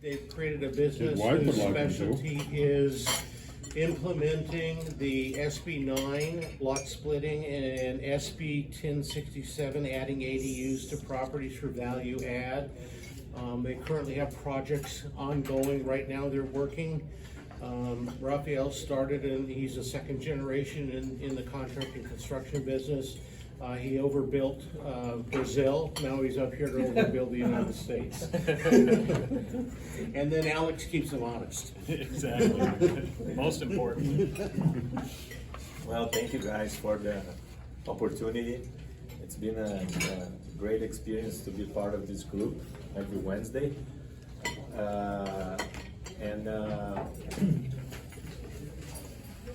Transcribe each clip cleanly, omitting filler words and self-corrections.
they've created a business wife whose would like to do. specialty is implementing the SB 9 lot splitting and SB 1067 adding ADUs to properties for value add. They currently have projects ongoing right now. They're working. Rafael started, and he's a second generation in the contract and construction business. He overbuilt Brazil. Now he's up here to overbuild the United States. And then Alex keeps him honest. Exactly. Most important. Well, thank you guys for the opportunity. It's been a great experience to be part of this group every Wednesday.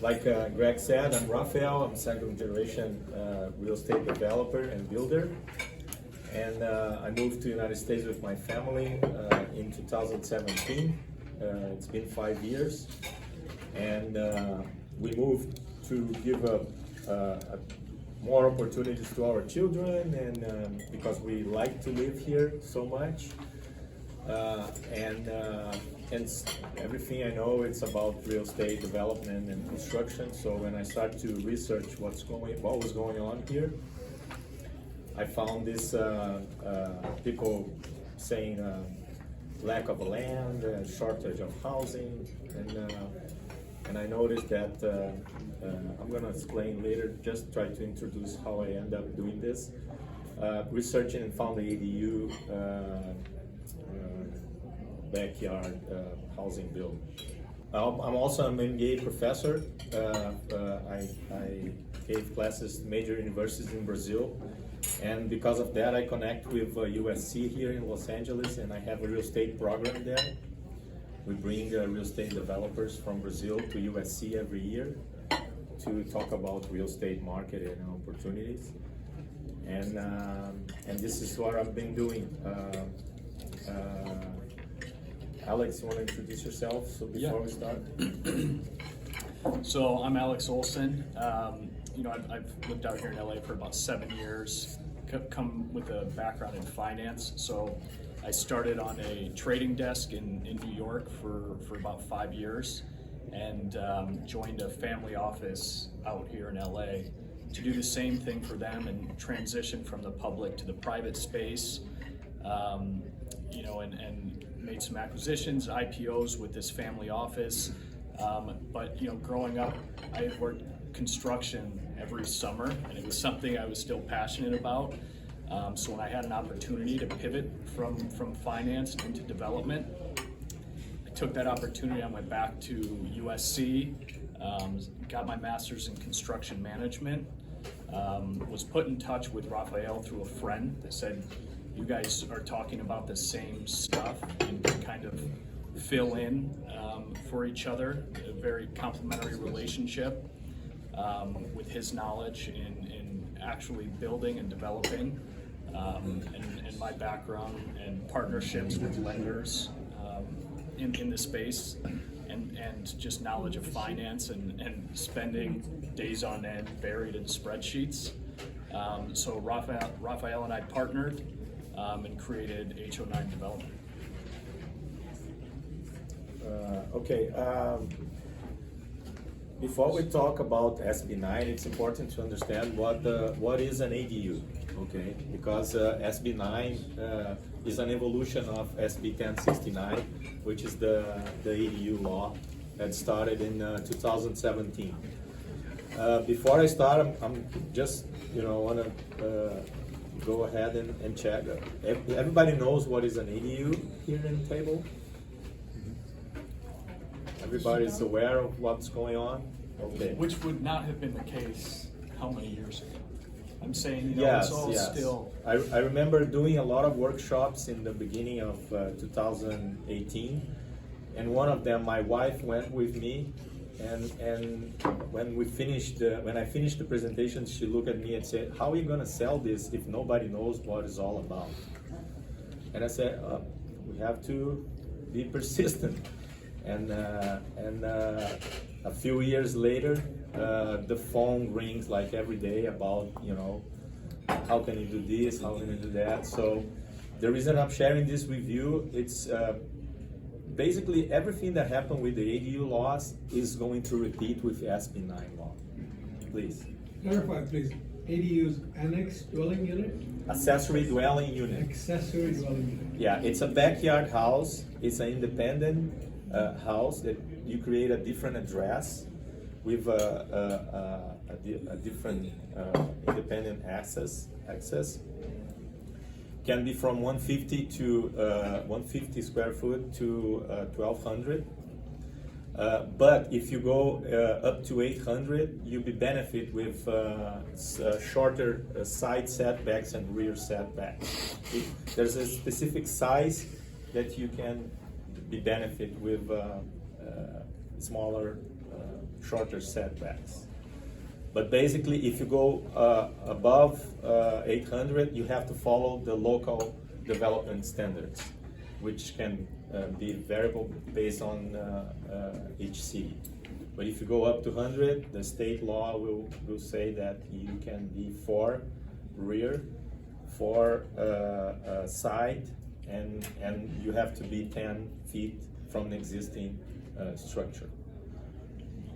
Like Greg said, I'm Rafael. I'm second generation real estate developer and builder. And I moved to the United States with my family in 2017. It's been 5 years. And we moved to give more opportunities to our children, and because we like to live here so much. And everything I know, it's about real estate development and construction. So when I started to research what was going on here, I found this people saying lack of land, shortage of housing, and I noticed that I'm gonna explain later. Just try to introduce how I end up doing this. Researching and found the ADU. Backyard housing bill. I'm also an MBA professor. I gave classes at major universities in Brazil, and because of that I connect with USC here in Los Angeles, and I have a real estate program there. We bring real estate developers from Brazil to USC every year to talk about real estate market and opportunities, and this is what I've been doing. Alex, you want to introduce yourself before we start? So I'm Alex Olson. I've lived out here in LA for about 7 years, come with a background in finance. So I started on a trading desk in New York for about 5 years, and joined a family office out here in LA to do the same thing for them and transition from the public to the private space, and made some acquisitions, IPOs with this family office. But growing up, I had worked construction every summer, and it was something I was still passionate about. So when I had an opportunity to pivot from finance into development, I took that opportunity. I went back to USC, got my master's in construction management, was put in touch with Rafael through a friend that said, you guys are talking about the same stuff and can kind of fill in for each other. A very complementary relationship with his knowledge in actually building and developing, and my background and partnerships with lenders in the space, and just knowledge of finance and spending days on end buried in spreadsheets. So Rafael and I partnered and created HO9 Development. Okay. Before we talk about SB9, it's important to understand what is an ADU, okay? Because SB9 is an evolution of SB 1069, which is the ADU law that started in 2017. Before I start, I'm just want to go ahead and check. Everybody knows what is an ADU here in the table? Everybody's aware of what's going on? Okay. Which would not have been the case how many years ago? I'm saying, Yes, it's all yes. still... I remember doing a lot of workshops in the beginning of 2018, and one of them, my wife went with me, and when I finished the presentation, she looked at me and said, how are you going to sell this if nobody knows what it's all about? And I said, we have to be persistent. And a few years later, the phone rings like every day about, how can you do this, how can you do that? So the reason I'm sharing this with you, it's basically everything that happened with the ADU laws is going to repeat with SB 9 law. Please. Clarify, please. ADU's annex dwelling unit? Accessory dwelling unit. Accessory dwelling unit. Yeah, it's a backyard house. It's an independent house that you create a different address with a different independent access. Can be from 150 to 150 square foot to 1200. But if you go up to 800, you'll be benefit with shorter side setbacks and rear setbacks. There's a specific size that you can be benefit with smaller, shorter setbacks. But basically, if you go above 800, you have to follow the local development standards, which can be variable based on each city. But if you go up to 100, the state law will say that you can be 4 rear, 4 side, and you have to be 10 feet from the existing structure.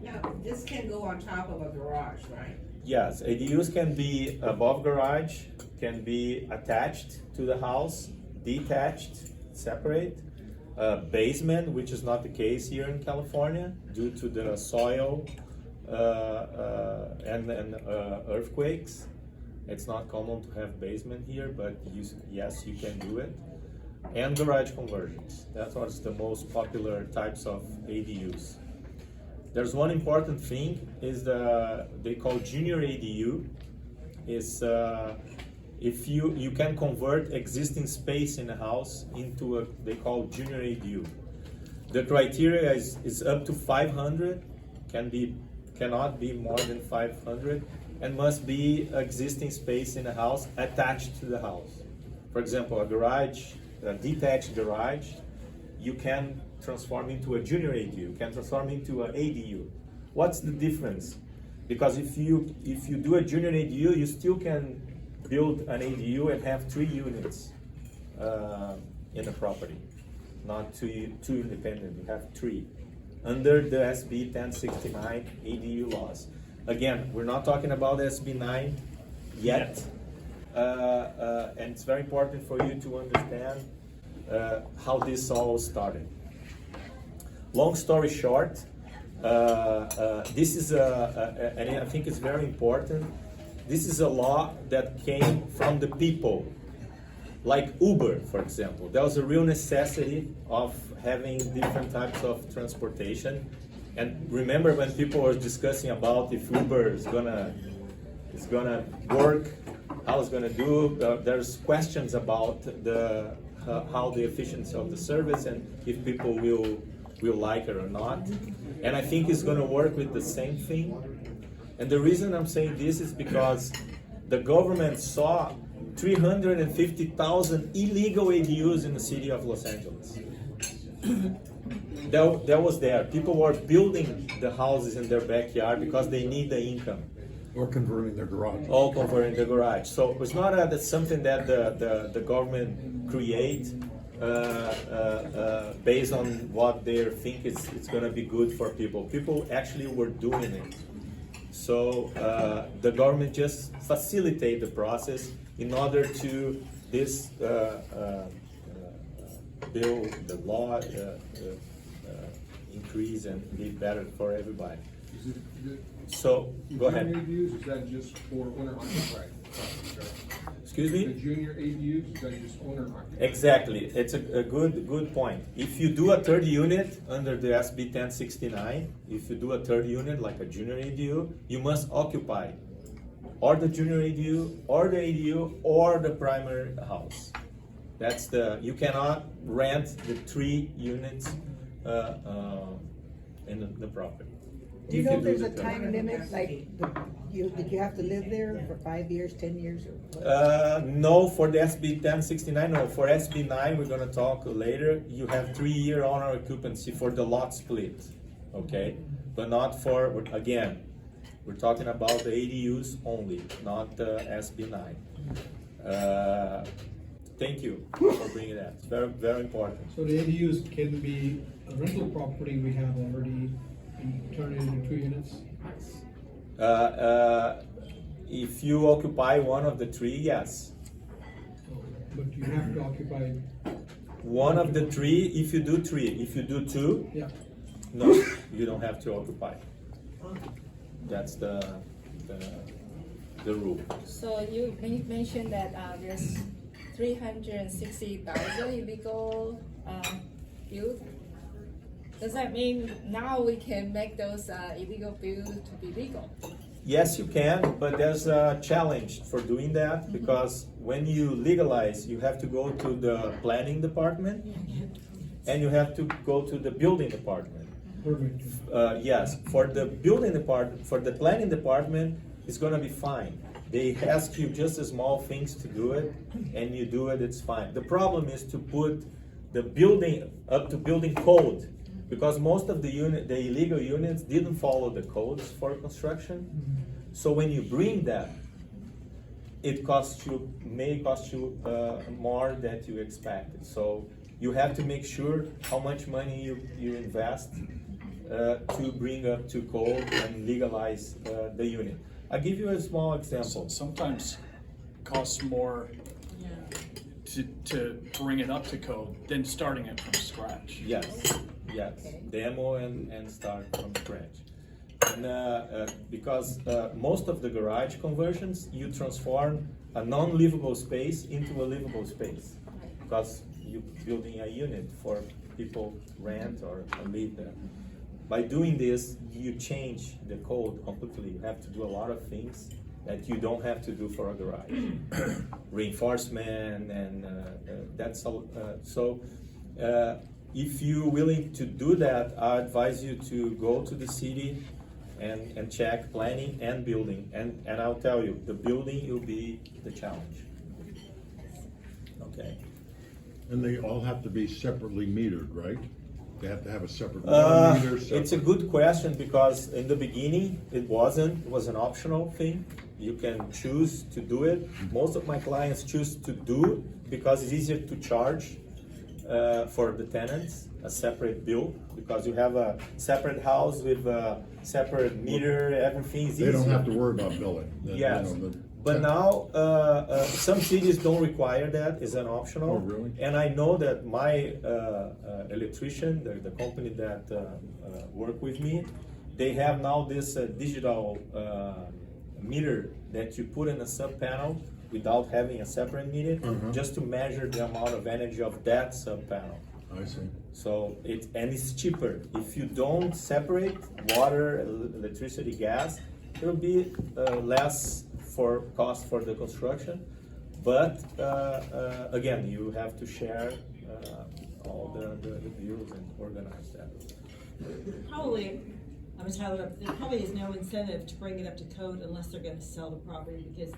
Now, this can go on top of a garage, right? Yes, ADUs can be above garage, can be attached to the house, detached, separate. Basement, which is not the case here in California due to the soil and earthquakes. It's not common to have basement here, but yes, you can do it. And garage conversions. That's what's the most popular types of ADUs. There's one important thing is they call junior ADU. Is if you can convert existing space in a house into a, they call junior ADU. The criteria is up to 500, cannot be more than 500, and must be existing space in a house attached to the house. For example, a garage, a detached garage, you can transform into a junior ADU, can transform into an ADU. What's the difference? Because if you do a junior ADU, you still can build an ADU and have 3 units in a property, not two independent. You have 3 under the SB 1069 ADU laws. Again, we're not talking about SB 9 yet, and it's very important for you to understand how this all started. Long story short, this is and I think it's very important. This is a law that came from the people, like Uber, for example. There was a real necessity of having different types of transportation. And remember when people were discussing about if Uber is gonna work, how it's gonna do. There's questions about how the efficiency of the service and if people will like it or not. And I think it's gonna work with the same thing. And the reason I'm saying this is because the government saw 350,000 illegal ADUs in the city of Los Angeles. That was there. People were building the houses in their backyard because they need the income. Or converting their garage. All converting the garage. So it's not that's something that the government create based on what they think it's going to be good for people. People actually were doing it. So the government just facilitate the process in order to this bill, the law increase and be better for everybody. So go ahead. Junior ADUs, is that just for owner occupied? Excuse The me? junior ADUs, is that just owner occupied? Exactly. It's a good point. If you do a third unit under the SB 1069, if you do a third unit like a junior ADU, you must occupy or the junior ADU or the ADU or the primary house. That's you cannot rent the 3 units in the property. Do you know can if there's do a the time limit, like, did you have to live there for 5 years, 10 years, or what? No, for the SB 1069, no. For SB 9, we're gonna talk later. You have 3-year owner occupancy for the lot split, okay? But not for, again, we're talking about the ADUs only, not the SB 9. thank you for bringing that. It's very, very important. So the ADUs can be a rental property we have already and turn it into 2 units? If you occupy one of the three, yes. But you have to occupy, One of the three, if you do three. If you do two, yeah. no, you don't have to occupy. That's the rule. So you mentioned that there's 360,000 illegal builds. Does that mean now we can make those illegal builds to be legal? Yes, you can, but there's a challenge for doing that because when you legalize, you have to go to the planning department and you have to go to the building department. Perfect. Yes, for the building department, for the planning department, it's gonna be fine. They ask you just the small things to do it, and you do it, it's fine. The problem is to put the building up to building code, because most of the illegal units didn't follow the codes for construction. So when you bring that, it may cost you more than you expected. So you have to make sure how much money you invest to bring up to code and legalize the unit. I'll give you a small example. Sometimes costs more to bring it up to code than starting it from scratch. Yes, demo and start from scratch. And because most of the garage conversions, you transform a non-livable space into a livable space, because you're building a unit for people rent or live there. By doing this, you change the code completely. You have to do a lot of things that you don't have to do for a garage. Reinforcement and that's all. So if you're willing to do that, I advise you to go to the city and check planning and building. And I'll tell you, the building will be the challenge. Okay. And they all have to be separately metered, right? They have to have a separate water meter. It's a good question because in the beginning it was an optional thing. You can choose to do it. Most of my clients choose to do because it's easier to charge for the tenants a separate bill, because you have a separate house with a separate meter. Everything is easier. They don't have to worry about billing. Yes. But now, some cities don't require that, it's an optional. Oh, really? And I know that my electrician, the company that work with me, they have now this digital meter that you put in a sub panel without having a separate meter, just to measure the amount of energy of that sub panel. I see. So it's cheaper. If you don't separate water, electricity, gas, it'll be less for cost for the construction, but again, you have to share all the bills and organize that. Probably, there probably is no incentive to bring it up to code unless they're gonna sell the property, because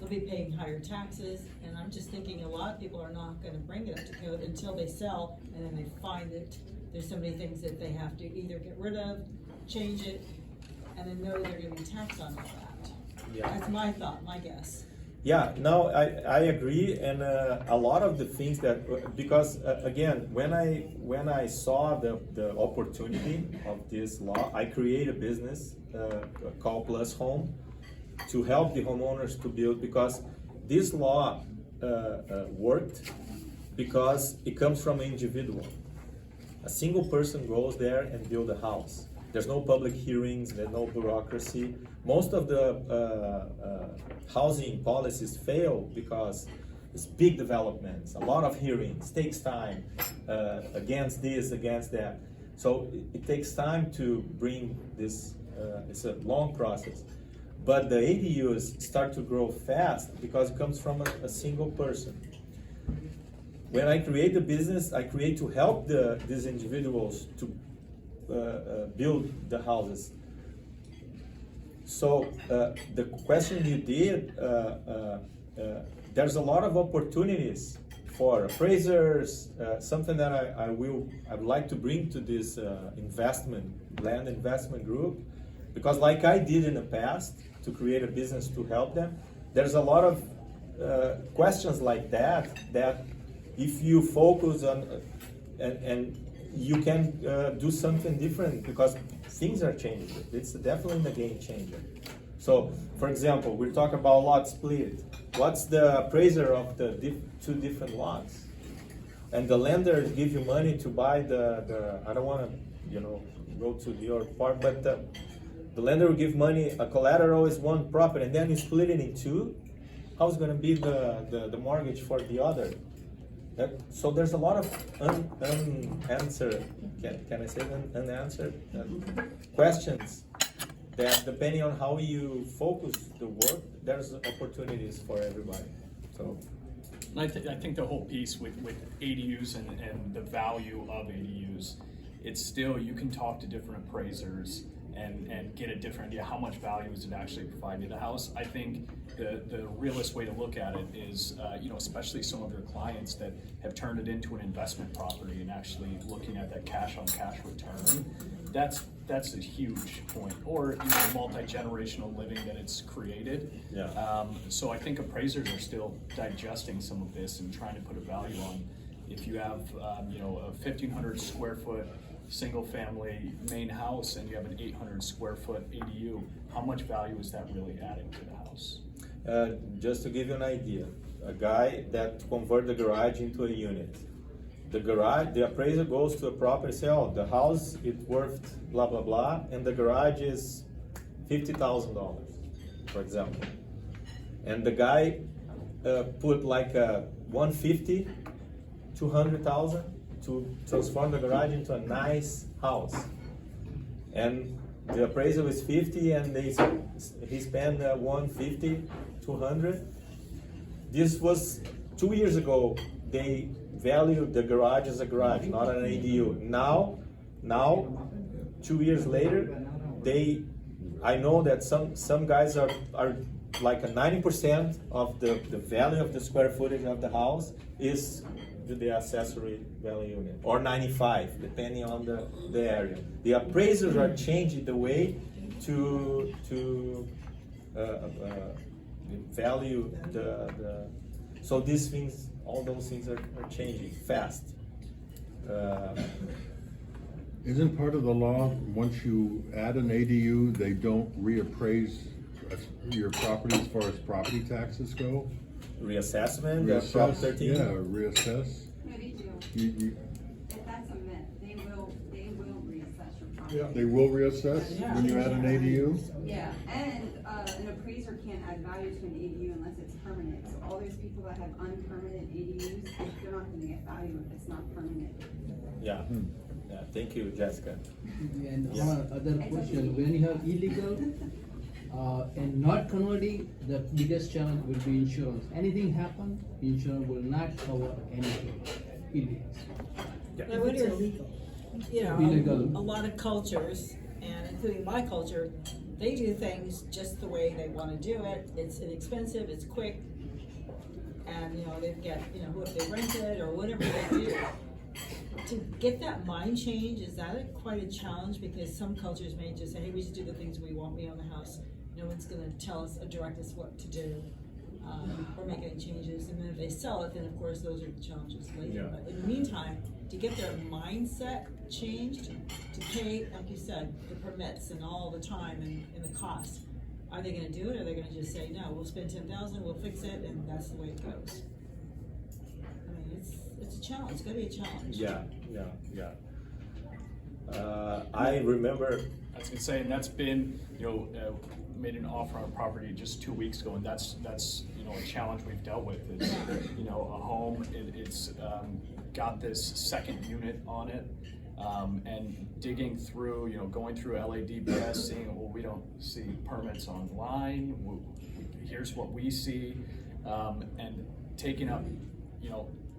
they'll be paying higher taxes, and I'm just thinking a lot of people are not gonna bring it up to code until they sell, and then they find that there's so many things that they have to either get rid of, change it, and then know they're gonna be taxed on all that. Yeah. That's my thought, my guess. Yeah, no, I agree, and a lot of the things that, because again, when I saw the opportunity of this law, I created a business called Plus Home to help the homeowners to build, because this law worked because it comes from an individual. A single person goes there and build a house. There's no public hearings, there's no bureaucracy. Most of the housing policies fail because it's big developments, a lot of hearings, takes time, against this, against that. So it takes time to bring this, it's a long process. But the ADUs start to grow fast because it comes from a single person. When I create the business, I create to help these individuals to build the houses. So the question you did, there's a lot of opportunities for appraisers, something that I would like to bring to this land investment group, because like I did in the past to create a business to help them, there's a lot of questions like that if you focus on and you can do something different because things are changing. It's definitely a game changer. So, for example, we're talking about lot split. What's the appraiser of the two different lots? And the lender give you money to buy the I don't want to, go to your part, but the lender will give money, a collateral is one property, and then you split it in two. How's going to be the mortgage for the other? So there's a lot of unanswered, can I say unanswered questions that depending on how you focus the work, there's opportunities for everybody. So. I think the whole piece with ADUs and the value of ADUs, it's still, you can talk to different appraisers and get a different idea how much value is it actually providing to the house. I think the realist way to look at it is, especially some of your clients that have turned it into an investment property and actually looking at that cash on cash return, that's a huge point. Or multi-generational living that it's created. Yeah. So I think appraisers are still digesting some of this and trying to put a value on. If you have a 1,500 square foot single family main house and you have an 800 square foot ADU, how much value is that really adding to the house? Just to give you an idea, a guy that converted the garage into a unit. The appraiser goes to a property and says, oh, the house is worth blah, blah, blah, and the garage is $50,000, for example. And the guy put like a 150, 200,000 to transform the garage into a nice house. And the appraisal is 50 and he spent 150, 200. This was 2 years ago. They valued the garage as a garage, not an ADU. Now, 2 years later, I know that some guys are like a 90% of the value of the square footage of the house is the accessory value unit, or 95, depending on the area. The appraisers are changing the way to value so these things, all those things are changing fast. Isn't part of the law, once you add an ADU, they don't reappraise your property as far as property taxes go? Reassessment, Prop 13? Yeah, reassess. No, they do. You, If that's a myth, they will reassess your property. Yeah. they will reassess when you add an ADU? Yeah, and an appraiser can't add value to an ADU unless it's permanent. So all those people that have unpermanent ADUs, they're not gonna get value if it's not permanent. Yeah. Yeah. Thank you, Jessica. And Yeah. one other question, when you have illegal and not converting, the biggest challenge will be insurance. Anything happen, insurance will not cover anything illegal. Now, when you're, Illegal. a lot of cultures, and including my culture, they do things just the way they wanna do it. It's inexpensive, it's quick, and, they get, if they rent it or whatever they do. To get that mind change, is that quite a challenge? Because some cultures may just say, hey, we just do the things we want, we own the house. No one's gonna tell us or direct us what to do, or make any changes. And then if they sell it, then of course those are the challenges later. Yeah. But in the meantime, to get their mindset changed, to pay, like you said, the permits and all the time and the cost, are they gonna do it, or are they gonna just say, no, we'll spend $10,000, we'll fix it, and that's the way it goes? I mean, it's a challenge, it's gotta be a challenge. Yeah. I remember. I was gonna say, and that's been, made an offer on a property just 2 weeks ago, and that's a challenge we've dealt with is, a home, it's got this second unit on it, and digging through, going through LADBS, seeing, well, we don't see permits online, here's what we see, and taking up,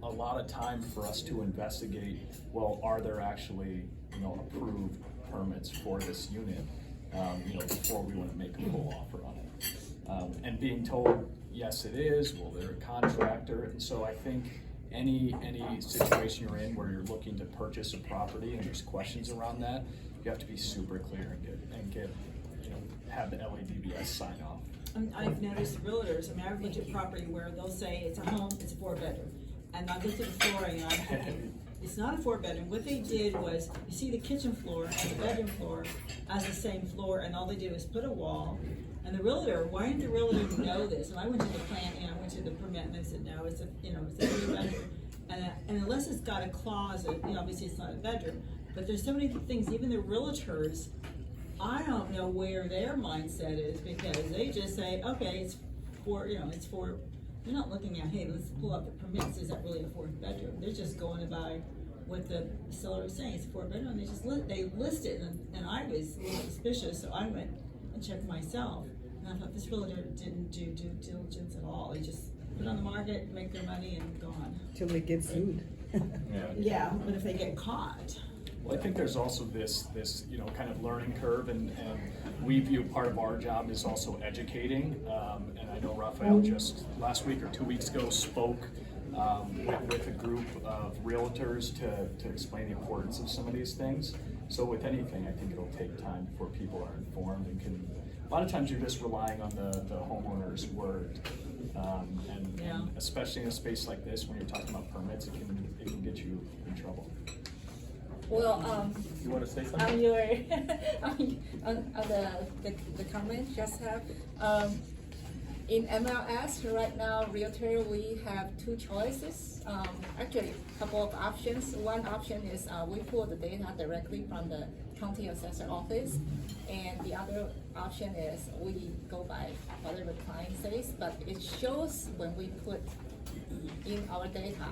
a lot of time for us to investigate, well, are there actually, approved permits for this unit, before we want to make a full offer on it. And being told, yes, it is, well, they're a contractor, and so I think any situation you're in where you're looking to purchase a property and there's questions around that, you have to be super clear and get have the LADBS sign off. I've noticed realtors, I mean, I've looked at property where they'll say it's a home, it's a 4-bedroom. And I looked at the flooring and I'm thinking, it's not a 4-bedroom. What they did was, you see the kitchen floor and the bedroom floor as the same floor, and all they did was put a wall. And the realtor, why didn't the realtor know this? And I went to the plan, I went to the permit, and they said, no, it's a 3-bedroom. And unless it's got a closet, obviously it's not a bedroom. But there's so many things, even the realtors, I don't know where their mindset is, because they just say, okay, it's for, they're not looking at, hey, let's pull up the permits, is that really a 4th bedroom? They're just going by what the seller is saying, it's a 4-bedroom, and they list it, and I was a little suspicious, so I went and checked myself. And I thought, this realtor didn't do due diligence at all, they just put it on the market, make their money, and gone. Till they get sued. Yeah, but if they get caught. Well, I think there's also this kind of learning curve, and we view part of our job is also educating. And I know Rafael just last week or 2 weeks ago spoke with a group of realtors to explain the importance of some of these things. So with anything, I think it'll take time before people are informed and can. A lot of times you're just relying on the homeowner's word, and especially in a space like this, when you're talking about permits, it can get you in trouble. Well, You want to say something? on your on the comment just have in MLS right now, realtor, we have 2 choices. Actually, a couple of options. One option is we pull the data directly from the county assessor office, and the other option is we go by whatever the client says, but it shows when we put in our data.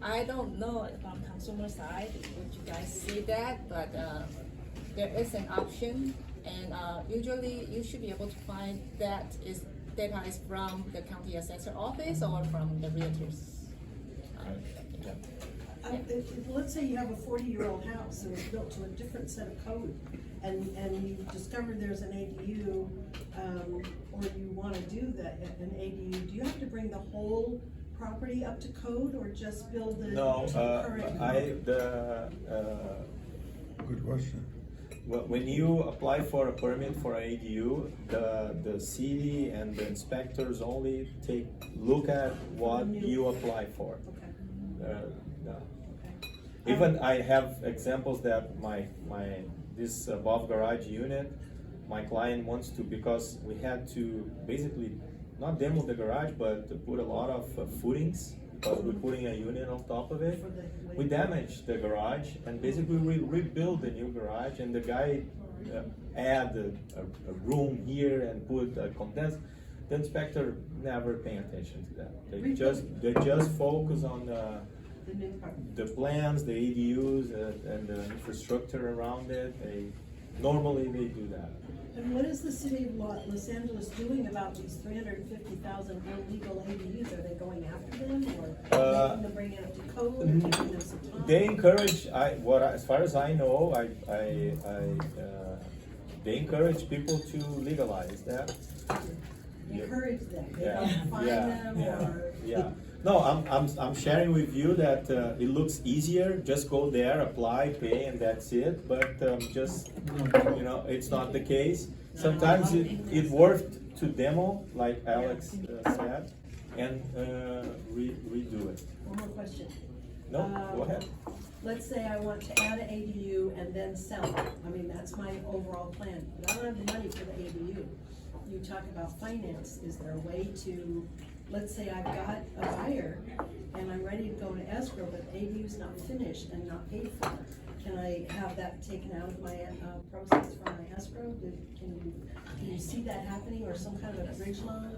I don't know from consumer side, would you guys see that, but there is an option, and usually you should be able to find that data is from the county assessor office or from the realtors. Let's say you have a 40-year-old house and it's built to a different set of code, and you discover there's an ADU, or you want to do an ADU, do you have to bring the whole property up to code, or just build the current? Good question. Well, when you apply for a permit for an ADU, the city and the inspectors only look at what you apply for. Okay. Even I have examples that this above garage unit, my client wants to, because we had to basically not demo the garage, but to put a lot of footings, because we're putting a unit on top of it. We damaged the garage, and basically we rebuilt the new garage, and the guy add a room here and put a condenser. The inspector never paying attention to that. They just focus on the plans, the ADUs, and the infrastructure around it. Normally they do that. And what is the city of Los Angeles doing about these 350,000 illegal ADUs? Are they going after them, or making them bring it up to code, or giving them some time? They encourage. As far as I know, they encourage people to legalize that. Encourage them. They Yeah, don't fine them, or yeah. No, I'm sharing with you that it looks easier. Just go there, apply, pay, and that's it. But it's not the case. Sometimes it worked to demo, like Alex said, and redo it. One more question. No, go ahead. Let's say I want to add an ADU and then sell it. I mean, that's my overall plan, but I don't have the money for the ADU. You talk about finance. Is there a way to, let's say I've got a buyer and I'm ready to go to escrow, but the ADU's not finished and not paid for. Can I have that taken out of my proceeds from my escrow? Can you see that happening, or some kind of a bridge loan?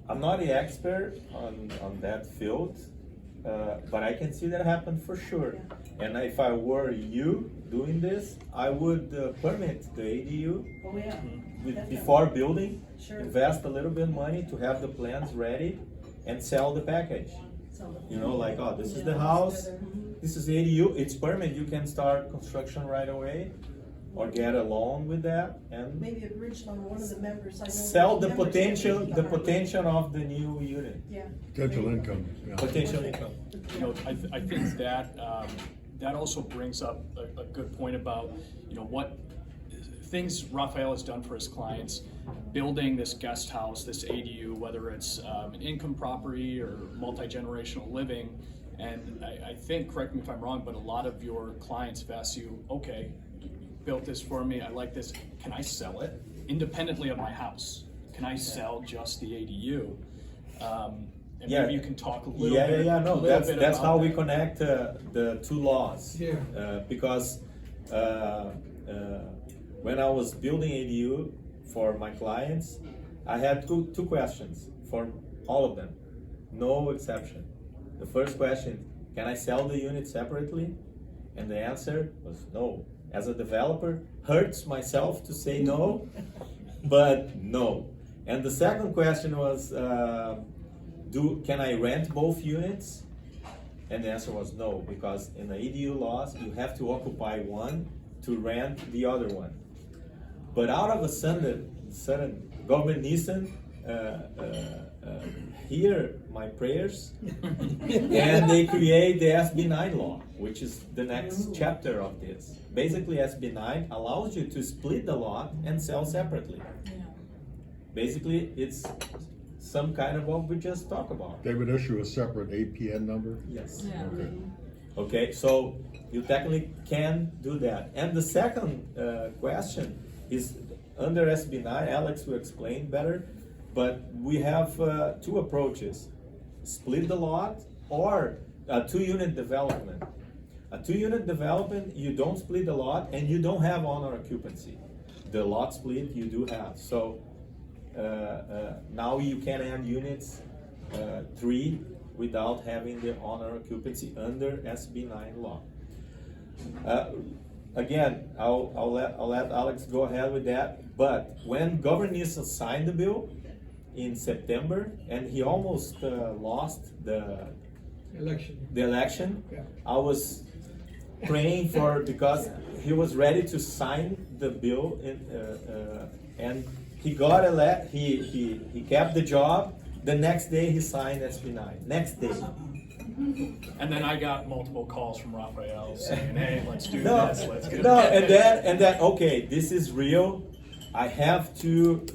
I'm not the expert on that field, but I can see that happen for sure. Yeah. And if I were you doing this, I would permit the ADU Oh, yeah. before building, Sure. invest a little bit of money to have the plans ready, and sell the package. So, This is the house, this is ADU, it's permit, you can start construction right away, or get a loan with that, and maybe a bridge loan, one of the members, I know. sell the members potential, have the to be potential of the new unit, Yeah. Potential income, yeah. potential income. I think that that also brings up a good point about what things Rafael has done for his clients, building this guest house, this ADU, whether it's an income property or multi-generational living. And I think, correct me if I'm wrong, but a lot of your clients have asked you, okay, you built this for me, I like this, can I sell it independently of my house? Can I sell just the ADU? And Yeah. maybe you can talk a little Yeah, bit. yeah, no, little that's bit that's about how we that. connect the two laws. Yeah. Because when I was building ADU for my clients, I had two questions for all of them, no exception. The first question, can I sell the unit separately? And the answer was no. As a developer, hurts myself to say no, but no. And the second question was, can I rent both units? And the answer was no, because in the ADU laws, you have to occupy one to rent the other one. But out of a sudden government Nissan hear my prayers, and they create the SB9 law, which is the next chapter of this. Basically, SB9 allows you to split the lot and sell separately. Basically, it's some kind of what we just talked about. They would issue a separate APN number? Yes. Yeah. Okay. Okay, so you technically can do that. And the second question is under SB9, Alex will explain better, but we have two approaches. Split the lot or a 2-unit development. A 2-unit development, you don't split the lot and you don't have owner occupancy. The lot split you do have. So now you can add units 3 without having the owner occupancy under SB9 law. Again, I'll let Alex go ahead with that. But when Governor Nissan signed the bill in September, and he almost lost the election, Yeah. I was praying because he was ready to sign the bill, and he got elected. He kept the job. The next day he signed SB9. Next day. And then I got multiple calls from Rafael saying, hey, let's do No, this, let's get no, it. and then okay, this is real. I have to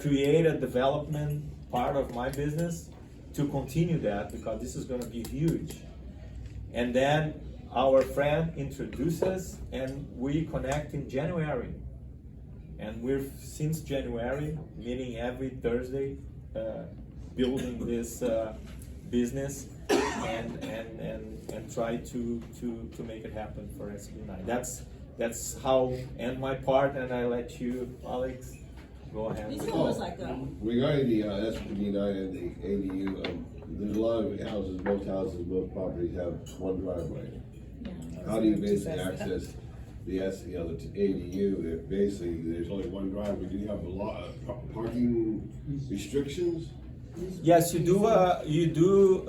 create a development part of my business to continue that, because this is going to be huge. And then our friend introduced us, and we connect in January. And we're since January meeting every Thursday, building this business and try to make it happen for SB9. That's how, and my part, and I let you, Alex, go ahead. These with are almost that. like Regarding the SB9 and the ADU, there's a lot of houses, most properties have one driveway. How do you basically access the ADU if basically there's only one driveway? Do you have a lot of parking restrictions? Yes, you do. You do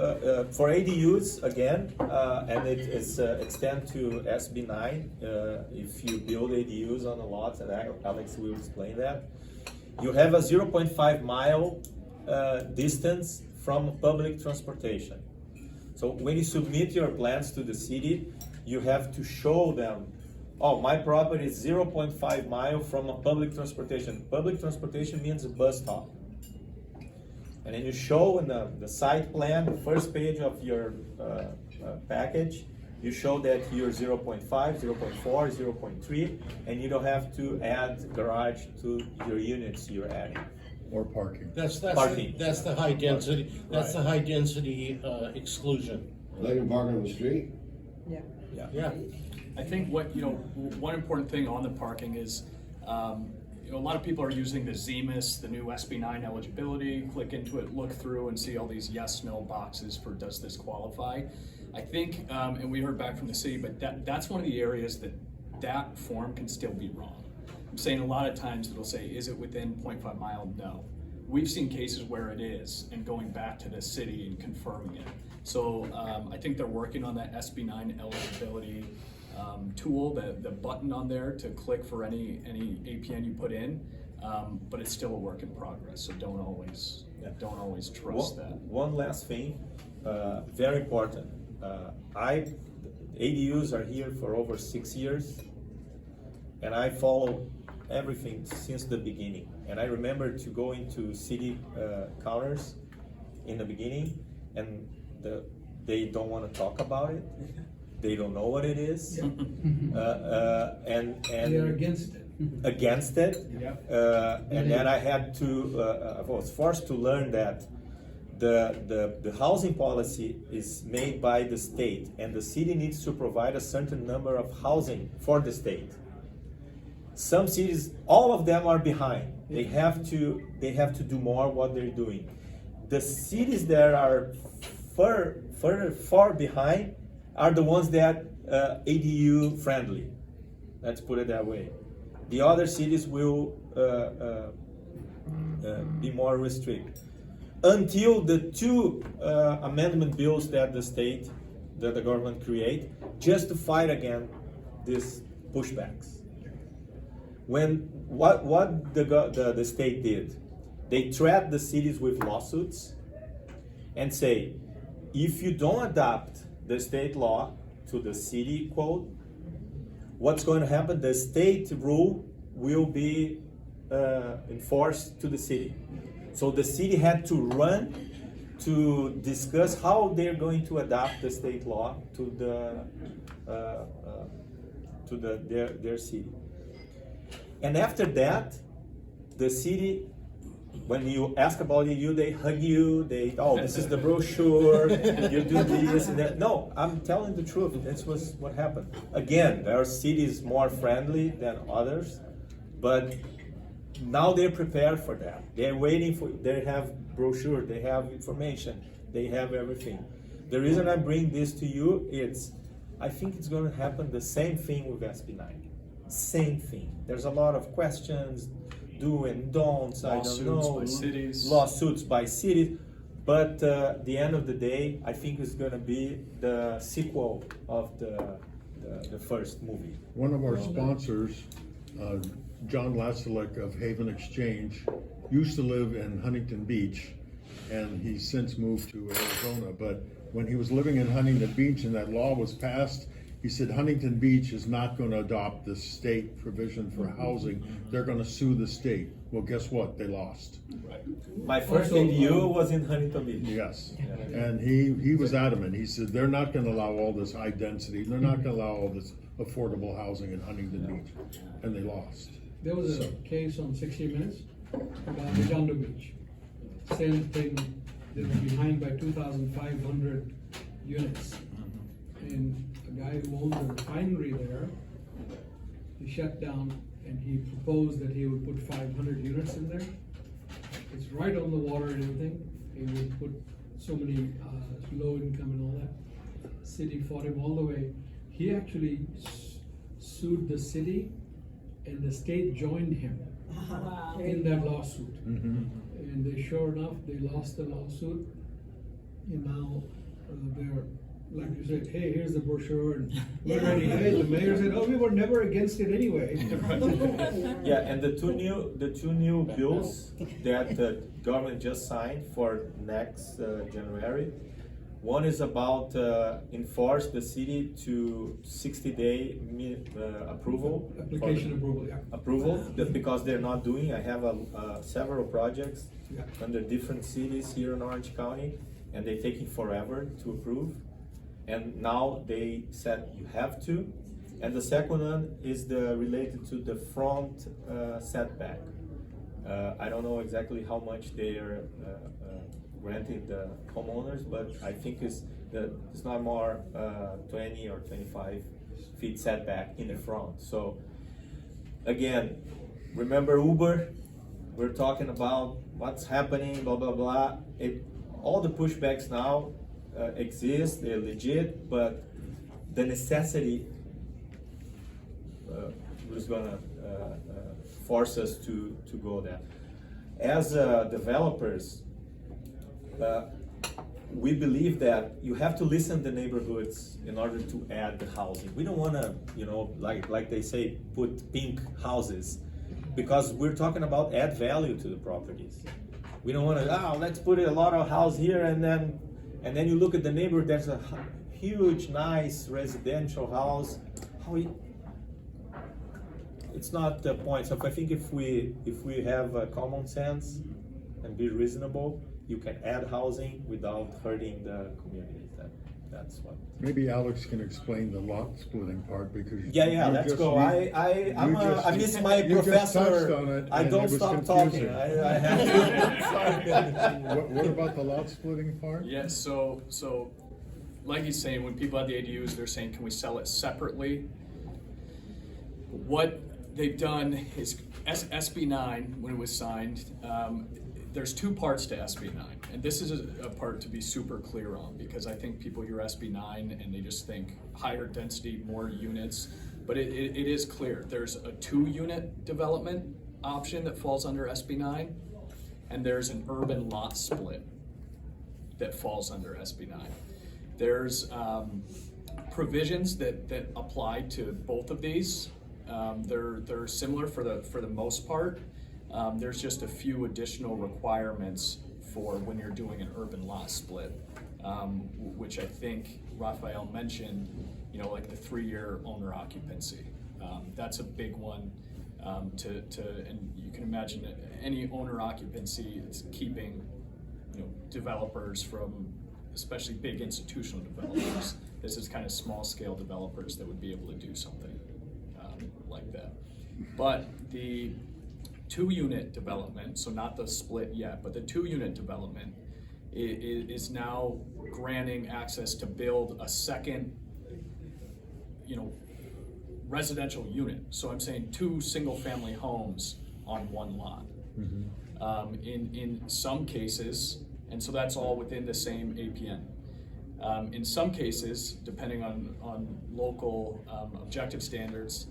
for ADUs again, and it is extend to SB9. If you build ADUs on the lots, and Alex will explain that, you have a 0.5 mile distance from public transportation. So when you submit your plans to the city, you have to show them, oh, my property is 0.5 mile from a public transportation. Public transportation means a bus stop. And then you show in the site plan, the first page of your package, you show that you're 0.5, 0.4, 0.3, and you don't have to add garage to your units you're adding. Or parking. That's Parking. the high density, that's the high density exclusion. They can park on the street? Yeah. Yeah. I think one important thing on the parking is, a lot of people are using the ZMIS, the new SB9 eligibility, click into it, look through and see all these yes, no boxes for does this qualify. I think, and we heard back from the city, but that's one of the areas that form can still be wrong. I'm saying a lot of times it'll say, is it within 0.5 mile? No. We've seen cases where it is, and going back to the city and confirming it. So I think they're working on that SB9 eligibility tool, the button on there to click for any APN you put in, but it's still a work in progress. So don't always trust that. One last thing, very important. ADUs are here for over 6 years, and I follow everything since the beginning. And I remember to go into city counters in the beginning, and they don't want to talk about it. They don't know what it is. And They are against it. Against it. Yeah. And then I had to, I was forced to learn that the housing policy is made by the state, and the city needs to provide a certain number of housing for the state. Some cities, all of them are behind. They have to do more what they're doing. The cities that are far behind are the ones that ADU friendly. Let's put it that way. The other cities will be more restricted. Until the two amendment bills that the government create, just to fight against these pushbacks. When what the state did, they threatened the cities with lawsuits and say, if you don't adopt the state law to the city code, what's going to happen? The state rule will be enforced to the city. So the city had to run to discuss how they're going to adapt the state law to their city. And after that, the city, when you ask about you, they hug you. This is the brochure. You do this and that. No, I'm telling the truth. That's what happened. Again, there are cities more friendly than others, but now they're prepared for that. They're waiting for. They have brochure. They have information. They have everything. The reason I bring this to you is, I think it's going to happen the same thing with SB9. Same thing. There's a lot of questions, do and don'ts. Lawsuits I don't know. by cities. Lawsuits by cities. But the end of the day, I think it's going to be the sequel of the first movie. One of our sponsors, John Lasilek of Haven Exchange, used to live in Huntington Beach, and he's since moved to Arizona. But when he was living in Huntington Beach and that law was passed, he said Huntington Beach is not going to adopt the state provision for housing. They're going to sue the state. Well, guess what? They lost. Right. My first ADU was in Huntington Beach. Yes. And he was adamant. He said they're not going to allow all this high density. They're not going to allow all this affordable housing in Huntington Beach. And they lost. There was a case on 60 Minutes about Redondo Beach. Same thing, they were behind by 2,500 units. And a guy who owned a refinery there, he shut down and he proposed that he would put 500 units in there. It's right on the water and everything. He would put so many low income and all that. City fought him all the way. He actually sued the city, and the state joined him in that lawsuit. And they, sure enough, they lost the lawsuit. And now they're, like you said, hey, here's the brochure, and we're ready. Hey, the mayor said, oh, we were never against it anyway. Yeah, and the two new bills that the government just signed for next January. One is about enforce the city to 60-day approval. Application approval, yeah. Approval, because they're not doing. I have several projects Yeah. under different cities here in Orange County, and they're taking forever to approve. And now they said you have to. And the second one is related to the front setback. I don't know exactly how much they are granting the homeowners, but I think it's not more 20 or 25 feet setback in the front. So again, remember Uber? We're talking about what's happening, blah, blah, blah. All the pushbacks now exist, they're legit, but the necessity was gonna force us to go there. As developers, we believe that you have to listen to neighborhoods in order to add the housing. We don't want to, like they say, put pink houses, because we're talking about add value to the properties. We don't want to, let's put a lot of house here, and then you look at the neighborhood, there's a huge, nice residential house. it's not the point. So I think if we have common sense and be reasonable, you can add housing without hurting the community. That's what. Maybe Alex can explain the lot splitting part because. Yeah, let's go. I miss my you just touched professor. on it I and don't it was stop talking. confusing. I have to. What about the lot splitting part? Yes, so like he's saying, when people have the ADUs, they're saying, can we sell it separately? What they've done is SB 9, when it was signed, there's two parts to SB 9. And this is a part to be super clear on, because I think people hear SB 9 and they just think higher density, more units. But it is clear. There's a 2-unit development option that falls under SB 9, and there's an urban lot split that falls under SB 9. There's provisions that apply to both of these. They're similar for the most part. There's just a few additional requirements for when you're doing an urban lot split, which I think Rafael mentioned, like the 3-year owner occupancy. That's a big one and you can imagine that any owner occupancy is keeping developers from, especially big institutional developers. This is kind of small scale developers that would be able to do something like that. But the 2-unit development, so not the split yet, but the 2-unit development is now granting access to build a second, residential unit. So I'm saying 2 single-family homes on 1 lot. Mm-hmm. In some cases, and so that's all within the same APN. In some cases, depending on local objective standards,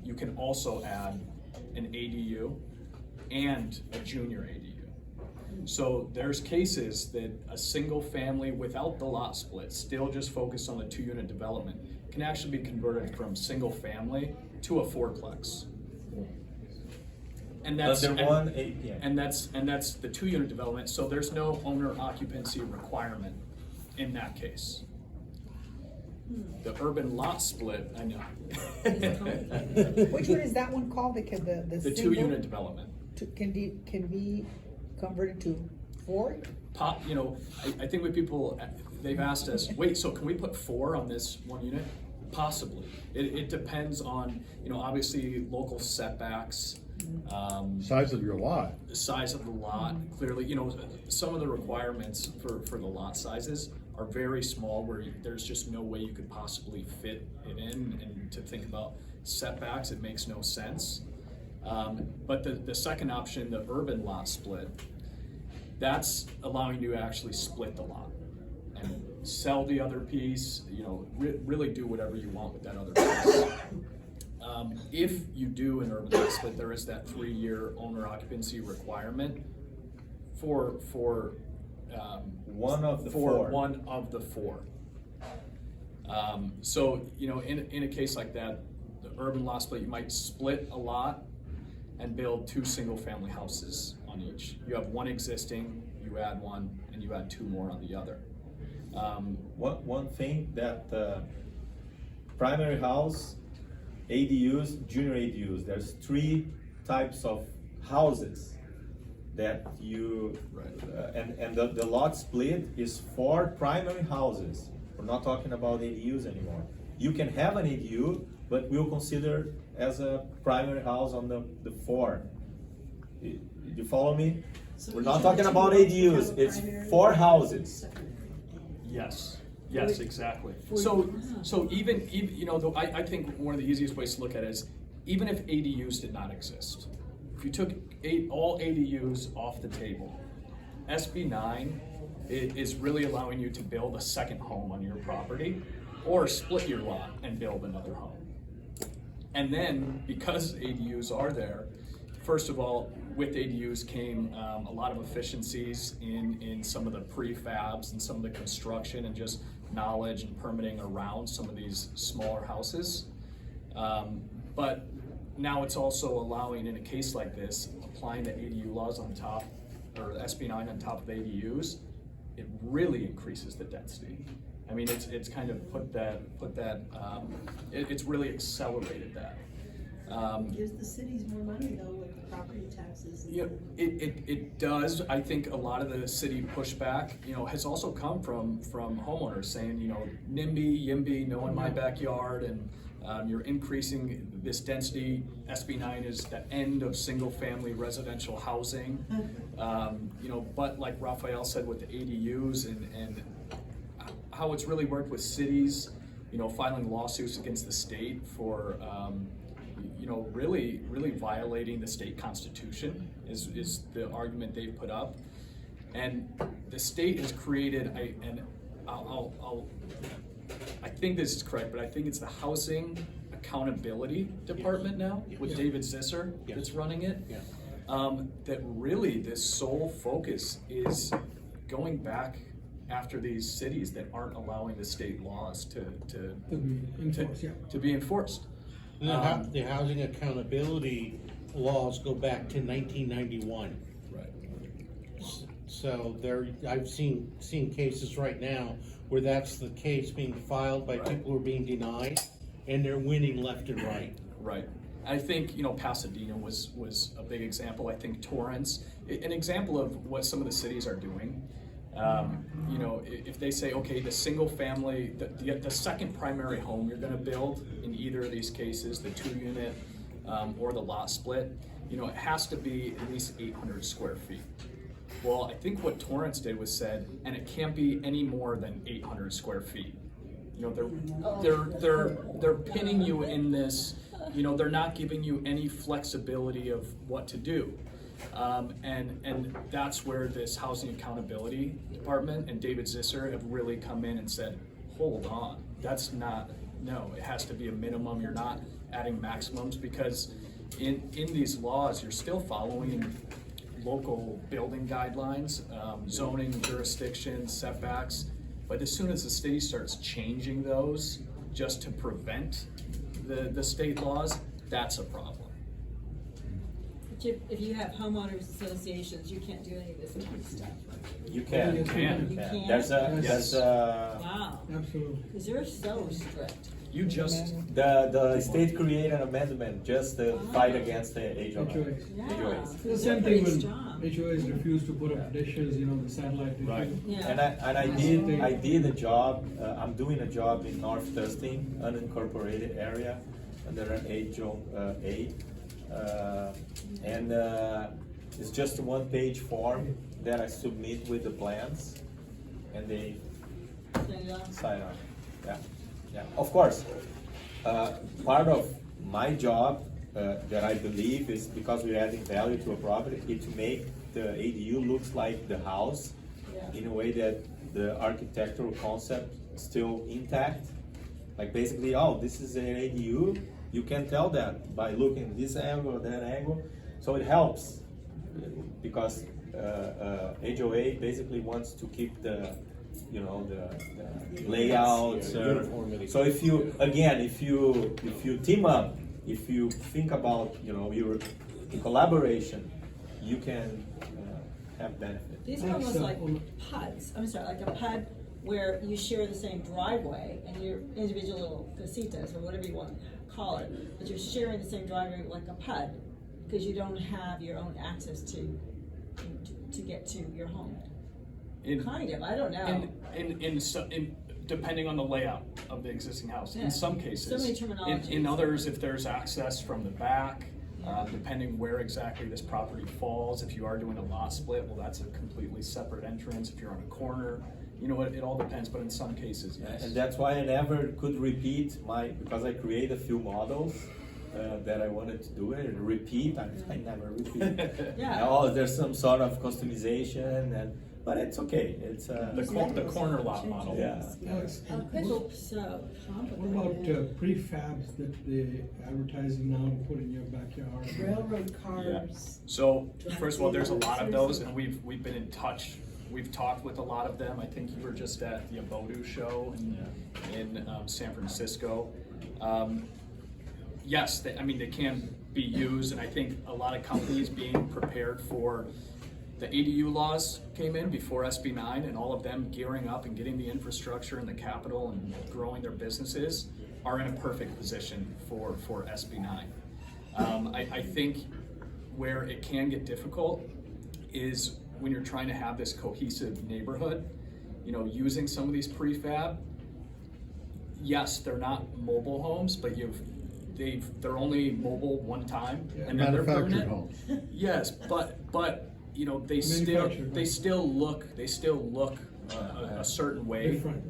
you can also add an ADU and a junior ADU. So there's cases that a single family without the lot split, still just focused on the 2-unit development, can actually be converted from single family to a 4-plex. And that's under one APN. And that's the 2-unit development. So there's no owner occupancy requirement in that case. The urban lot split, I know. Which one is that one called? The 2-unit development. Can be converted to 4? I think with people, they've asked us, wait, so can we put 4 on this 1 unit? Possibly. It depends on, obviously local setbacks. Size of your lot. The size of the lot, clearly, some of the requirements for the lot sizes are very small, where there's just no way you could possibly fit it in, and to think about setbacks, it makes no sense. But the second option, the urban lot split, that's allowing you to actually split the lot and sell the other piece, really do whatever you want with that other piece. If you do an urban lot split, there is that 3-year owner occupancy requirement for one of the four. So in a case like that, the urban lot split, you might split a lot and build 2 single-family houses on each. You have 1 existing, you add 1, and you add 2 more on the other. One thing that primary house, ADUs, junior ADUs, there's 3 types of houses that you, and the lot split is for primary houses. We're not talking about ADUs anymore. You can have an ADU, but we'll consider as a primary house on the 4. You follow me? So We're each not of the talking 2 about homes ADUs, become it's primary 4 or houses. Yes, exactly. So even I think one of the easiest ways to look at it is, even if ADUs did not exist, if you took all ADUs off the table, SB 9 is really allowing you to build a second home on your property, or split your lot and build another home. And then, because ADUs are there, first of all, with ADUs came a lot of efficiencies in some of the prefabs and some of the construction and just knowledge and permitting around some of these smaller houses. But now it's also allowing, in a case like this, applying the ADU laws on top, or SB 9 on top of ADUs, it really increases the density. I mean, it's kind of it's really accelerated that. Gives the cities more money though with the property taxes. Yeah, it does. I think a lot of the city pushback, has also come from homeowners saying, NIMBY, YIMBY, no in my backyard, and you're increasing this density. SB 9 is the end of single-family residential housing. But like Rafael said with the ADUs and how it's really worked with cities, filing lawsuits against the state for, really violating the state constitution is the argument they've put up. And the state has created I think this is correct, but I think it's the Housing Accountability Department now with David Zisser that's running it. Yeah. That really this sole focus is going back after these cities that aren't allowing the state laws to be enforced. The housing accountability laws go back to 1991. Right. So I've seen cases right now where that's the case being filed by people who are being denied, and they're winning left and right. Right. I think, Pasadena was a big example. I think Torrance, an example of what some of the cities are doing. If they say, okay, the single family, the second primary home you're gonna build in either of these cases, the 2-unit or the lot split, it has to be at least 800 square feet. Well, I think what Torrance did was said, and it can't be any more than 800 square feet. They're pinning you in this, they're not giving you any flexibility of what to do. And that's where this Housing Accountability Department and David Zisser have really come in and said, hold on, it has to be a minimum. You're not adding maximums, because in these laws, you're still following local building guidelines, zoning, jurisdictions, setbacks. But as soon as the city starts changing those just to prevent the state laws, that's a problem. If you have homeowners associations, you can't do any of this kind of stuff. You can. You can? There's a Wow. Absolutely. Because they're so strict. the state created an amendment just to fight against the HOAs. It's the same thing when HOAs refuse to put up dishes, the satellite dishes. Right. Yeah. And I did a job. I'm doing a job in North Tustin, unincorporated area, under an HOA. It's just a one-page form that I submit with the plans, and they sign on. Yeah. Of course, part of my job that I believe is, because we're adding value to a property, is to make the ADU looks like the house in a way that the architectural concept is still intact. Like basically, this is an ADU. You can tell that by looking this angle or that angle. So it helps, because HOA basically wants to keep the layout. So if you team up, if you think about your collaboration, you can have benefit. These are almost like PUDs. I'm sorry, like a PUD where you share the same driveway and your individual little casitas or whatever you want to call it, but you're sharing the same driveway like a PUD, because you don't have your own access to get to your home. I don't know. In depending on the layout of the existing house, in some cases. So many terminologies. In others, if there's access from the back, depending where exactly this property falls. If you are doing a lot split, well, that's a completely separate entrance. If you're on a corner, it all depends, but in some cases, yes. And that's why I never could repeat because I create a few models that I wanted to do it. I never repeat. There's some sort of customization, but it's okay. It's the corner lot model. Yeah. What about prefabs that the advertising now to put in your backyard? Railroad cars. Yeah. So first of all, there's a lot of those, and we've been in touch. We've talked with a lot of them. I think you were just at the Abodu show in San Francisco. Yes, they can be used, and I think a lot of companies being prepared for the ADU laws came in before SB 9, and all of them gearing up and getting the infrastructure and the capital and growing their businesses are in a perfect position for SB 9. I think where it can get difficult is when you're trying to have this cohesive neighborhood, you know, using some of these prefab. Yes, they're not mobile homes, but they're only mobile one time, and then they're Manufactured permanent. homes. Yes, but you know, they still look a certain way. Different.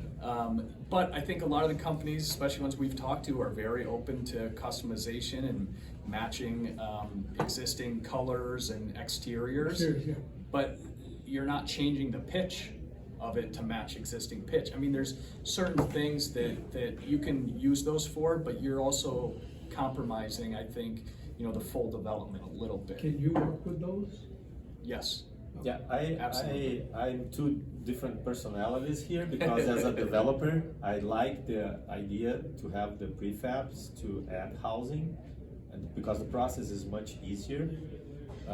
But I think a lot of the companies, especially ones we've talked to, are very open to customization and matching existing colors and exteriors. Yeah. But you're not changing the pitch of it to match existing pitch. I mean, there's certain things that you can use those for, but you're also compromising, I think, you know, the full development a little bit. Can you work with those? Yes. Yeah, Absolutely. I'm two different personalities here because as a developer, I like the idea to have the prefabs to add housing, and because the process is much easier.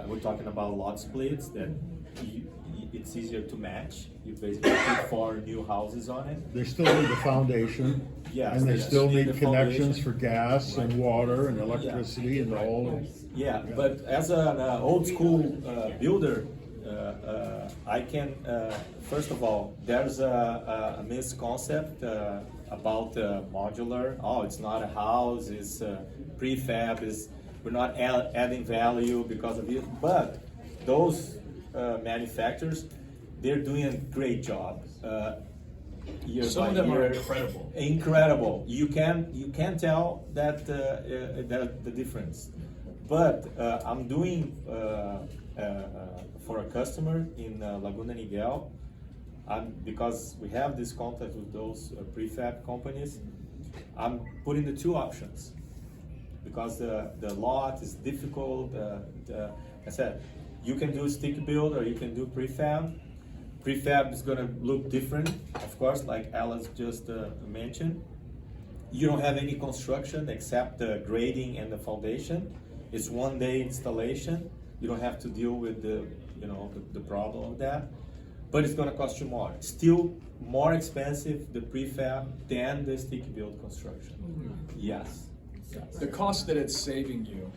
We're talking about lot splits that it's easier to match. You basically put 4 new houses on it. They still need the foundation. Yes, And they still need the connections foundation. for gas and water and electricity and all. Yeah, but as an old school builder, I can, first of all, there's a misconcept about modular. Oh, it's not a house, it's prefab, we're not adding value because of it. But those manufacturers, they're doing a great job. Some of them are incredible. Incredible. You can tell that the difference. But I'm doing for a customer in Laguna Niguel, because we have this contact with those prefab companies, I'm putting the 2 options because the lot is difficult. I said you can do stick build or you can do prefab. Prefab is going to look different, of course, like Alice just mentioned. You don't have any construction except the grading and the foundation. It's 1-day installation. You don't have to deal with the problem of that. But it's going to cost you more. Still more expensive, the prefab, than the stick build construction. Yes. The cost that it's saving you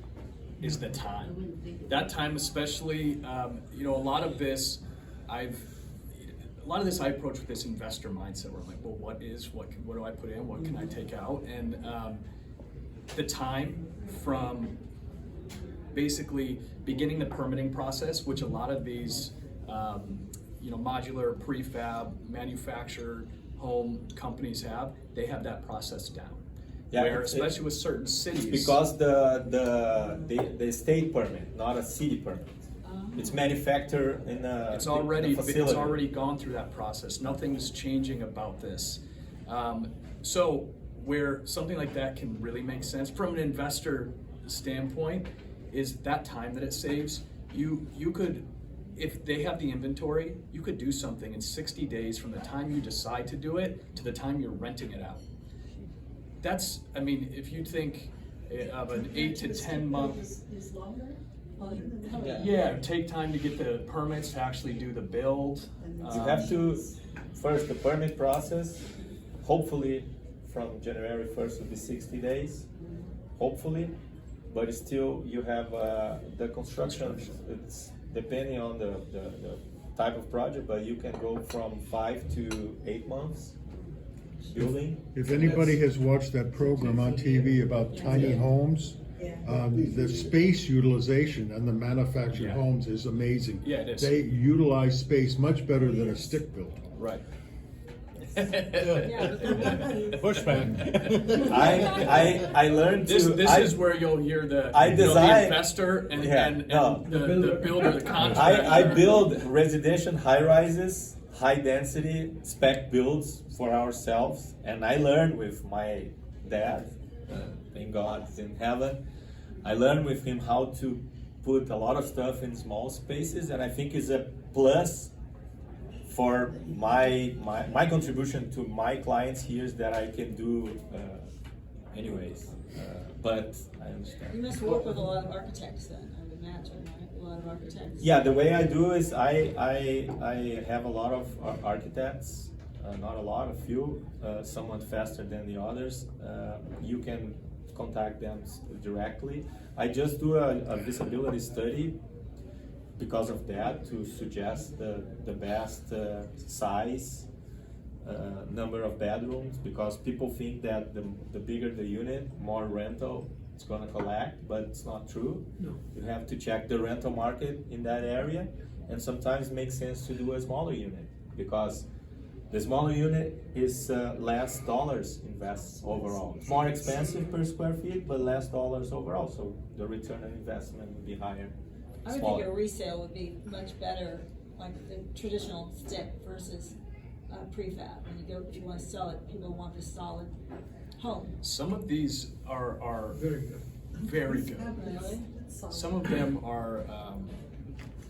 is the time. That time, especially, you know, a lot of this I approach with this investor mindset where I'm like, well, what do I put in? What can I take out? And the time from basically beginning the permitting process, which a lot of these, you know, modular prefab manufactured home companies they have that process down. Yeah, where especially with certain cities, because the state permit, not a city permit. It's manufactured in a it's already facility. gone through that process. Nothing's changing about this. So where something like that can really make sense from an investor standpoint is that time that it saves. You could, if they have the inventory, you could do something in 60 days from the time you decide to do it to the time you're renting it out. That's, I mean, if you think of an 8 to 10 month. Is longer? Yeah, take time to get the permits to actually do the build. You have to, first the permit process, hopefully from January 1st will be 60 days, hopefully, but still you have the construction, it's depending on the type of project, but you can go from 5 to 8 months building. If anybody has watched that program on TV about tiny homes, the space utilization on the manufactured homes is amazing. Yeah, it is. They utilize space much better than a stick built. Right. Pushback. I learned This to. is where you'll hear the, I you know, the design- investor and no. the builder, the contractor. I build residential high rises, high density spec builds for ourselves, and I learned with my dad, thank God he's in heaven. I learned with him how to put a lot of stuff in small spaces, and I think it's a plus for my contribution to my clients here is that I can do anyways. But I understand. You must work with a lot of architects then, I would imagine, right? A lot of architects. Yeah, the way I do is I have a lot of architects, not a lot, a few, somewhat faster than the others. You can contact them directly. I just do a visibility study because of that, to suggest the best size, number of bedrooms, because people think that the bigger the unit, more rental it's gonna collect, but it's not true. No. You have to check the rental market in that area, and sometimes it makes sense to do a smaller unit, because the smaller unit is less dollars invested overall. It's more expensive per square feet, but less dollars overall, so the return on investment would be higher. I would smaller. think a resale would be much better, like the traditional stick versus prefab. When you go, if you wanna sell it, people want the solid home. Some of these are Very good. very good. Really? Some of them are,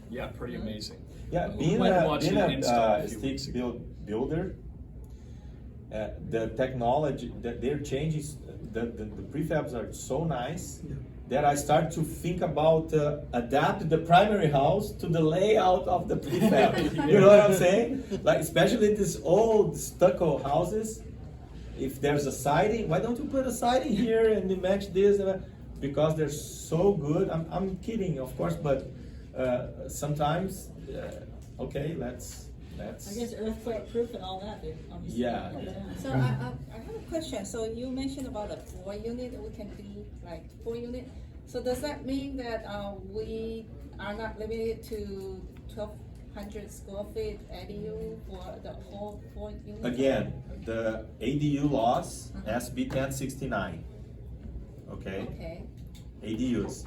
yeah, pretty amazing. Yeah, We being went and a, watched being an a install a few stick weeks ago. builder, the technology that they're changing, the prefabs are so nice Yeah. that I start to think about adapt the primary house to the layout of the prefab. You know what I'm saying? Like especially these old stucco houses. If there's a siding, why don't you put a siding here and you match this? Because they're so good. I'm kidding, of course, but sometimes, okay, let's. I guess earthquake proof and all that, they obviously. Yeah. So I have a question. So you mentioned about a 4-unit, we can be like 4-unit. So does that mean that we are not limited to 1,200 square feet ADU for the whole 4 units? Again, the ADU laws, SB 1069. Okay? Okay. ADUs.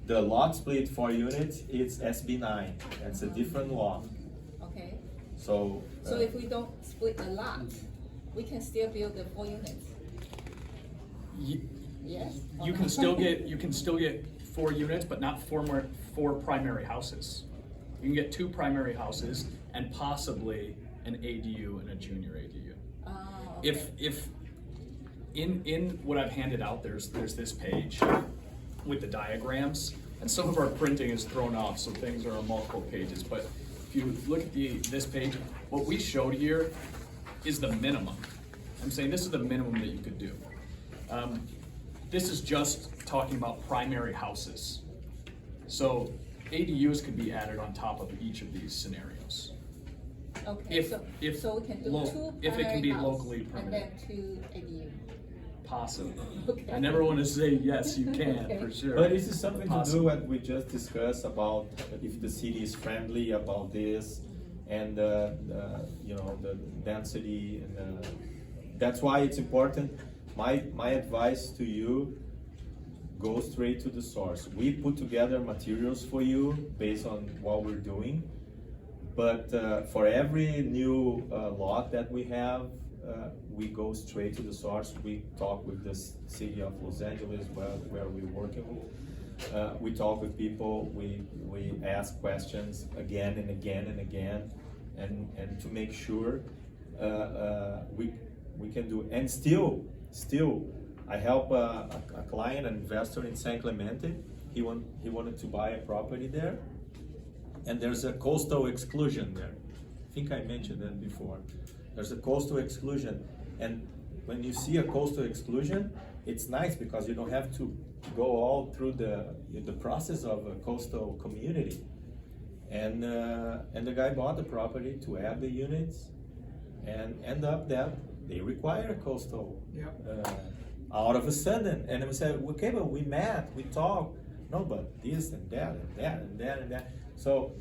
The lot split for units, it's SB 9. That's a different law. Okay. So. So if we don't split the lot, we can still build the 4 units? Yes? or You no? can still get 4 units, but not 4 primary houses. You can get 2 primary houses and possibly an ADU and a junior ADU. Oh, okay. If in what I've handed out, there's this page with the diagrams, and some of our printing is thrown off, so things are on multiple pages. But if you look at this page, what we showed here is the minimum. I'm saying this is the minimum that you could do. This is just talking about primary houses. So ADUs could be added on top of each of these scenarios. Okay, If- so, if so we can do lo- 2 if it can be primary house locally and then permitted. 2 ADU. Possibly. Okay. I never want to say yes, you can, Okay. for sure. But this is something to do Possible. what we just discussed about if the city is friendly about this, and you know, the density, and that's why it's important. My advice to you: go straight to the source. We put together materials for you based on what we're doing, but for every new lot that we have, we go straight to the source. We talk with the city of Los Angeles, where we're working with. We talk with people. We ask questions again and again and again, and to make sure we can do. And still, I help a client, an investor in San Clemente. He wanted to buy a property there, and there's a coastal exclusion there. I think I mentioned that before. There's a coastal exclusion, and when you see a coastal exclusion, it's nice because you don't have to go all through the process of a coastal community. And the guy bought the property to add the units, and end up that they require a coastal. Out of a sudden, and we said, okay, but we met, we talked. No, but this and that and that and that and that. So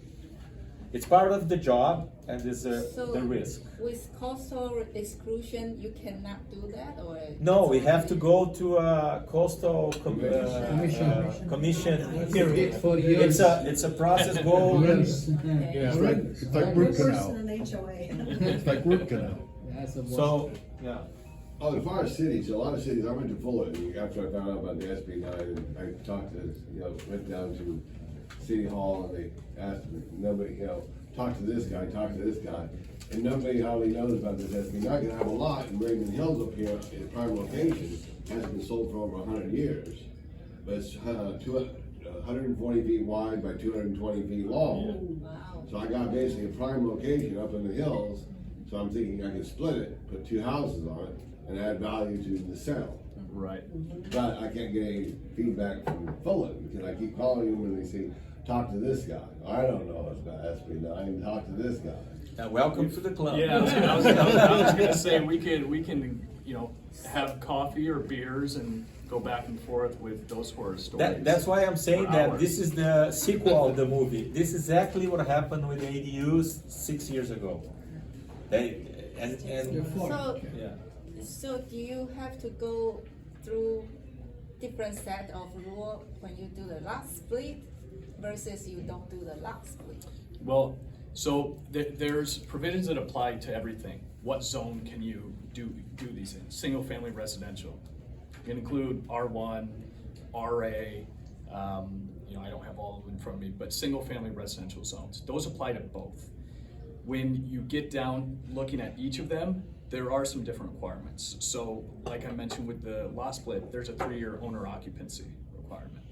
it's part of the job, and it's the risk. With coastal exclusion, you cannot do that, or? No, we have to go to a coastal commission hearing. For years. It's a process. Go. Yes. Yeah, it's like root Worse canal. than an HOA. It's like root canal. That's the worst. So yeah. Oh, as far as cities, a lot of cities, I went to Fullerton after I found out about the SB 9, and I talked to, went down to City Hall, and they asked nobody, talk to this guy, and nobody hardly knows about this SB 9. I have a lot in Raven Hills up here in a prime location, has been sold for over 100 years, but it's 140 feet wide by 220 feet long. Wow. So I got basically a prime location up in the hills, so I'm thinking I could split it, put 2 houses on it, and add value to the sale. Right. But I can't get any feedback from Fulton, because I keep calling them and they say, talk to this guy. I don't know about SB9, talk to this guy. Welcome to the club. Yeah, I was gonna say, we can, you know, have coffee or beers and go back and forth with those horror stories. That's why I'm saying for that hours. this is the sequel of the movie. This is exactly what happened with ADUs 6 years ago. They and So, yeah. so do you have to go through different set of rule when you do the lot split versus you don't do the lot split? Well, so there's provisions that apply to everything. What zone can you do these in? Single family residential. You can include R1, RA, you know, I don't have all of them in front of me, but single family residential zones. Those apply to both. When you get down looking at each of them, there are some different requirements. So like I mentioned with the lot split, there's a 3-year owner occupancy requirement.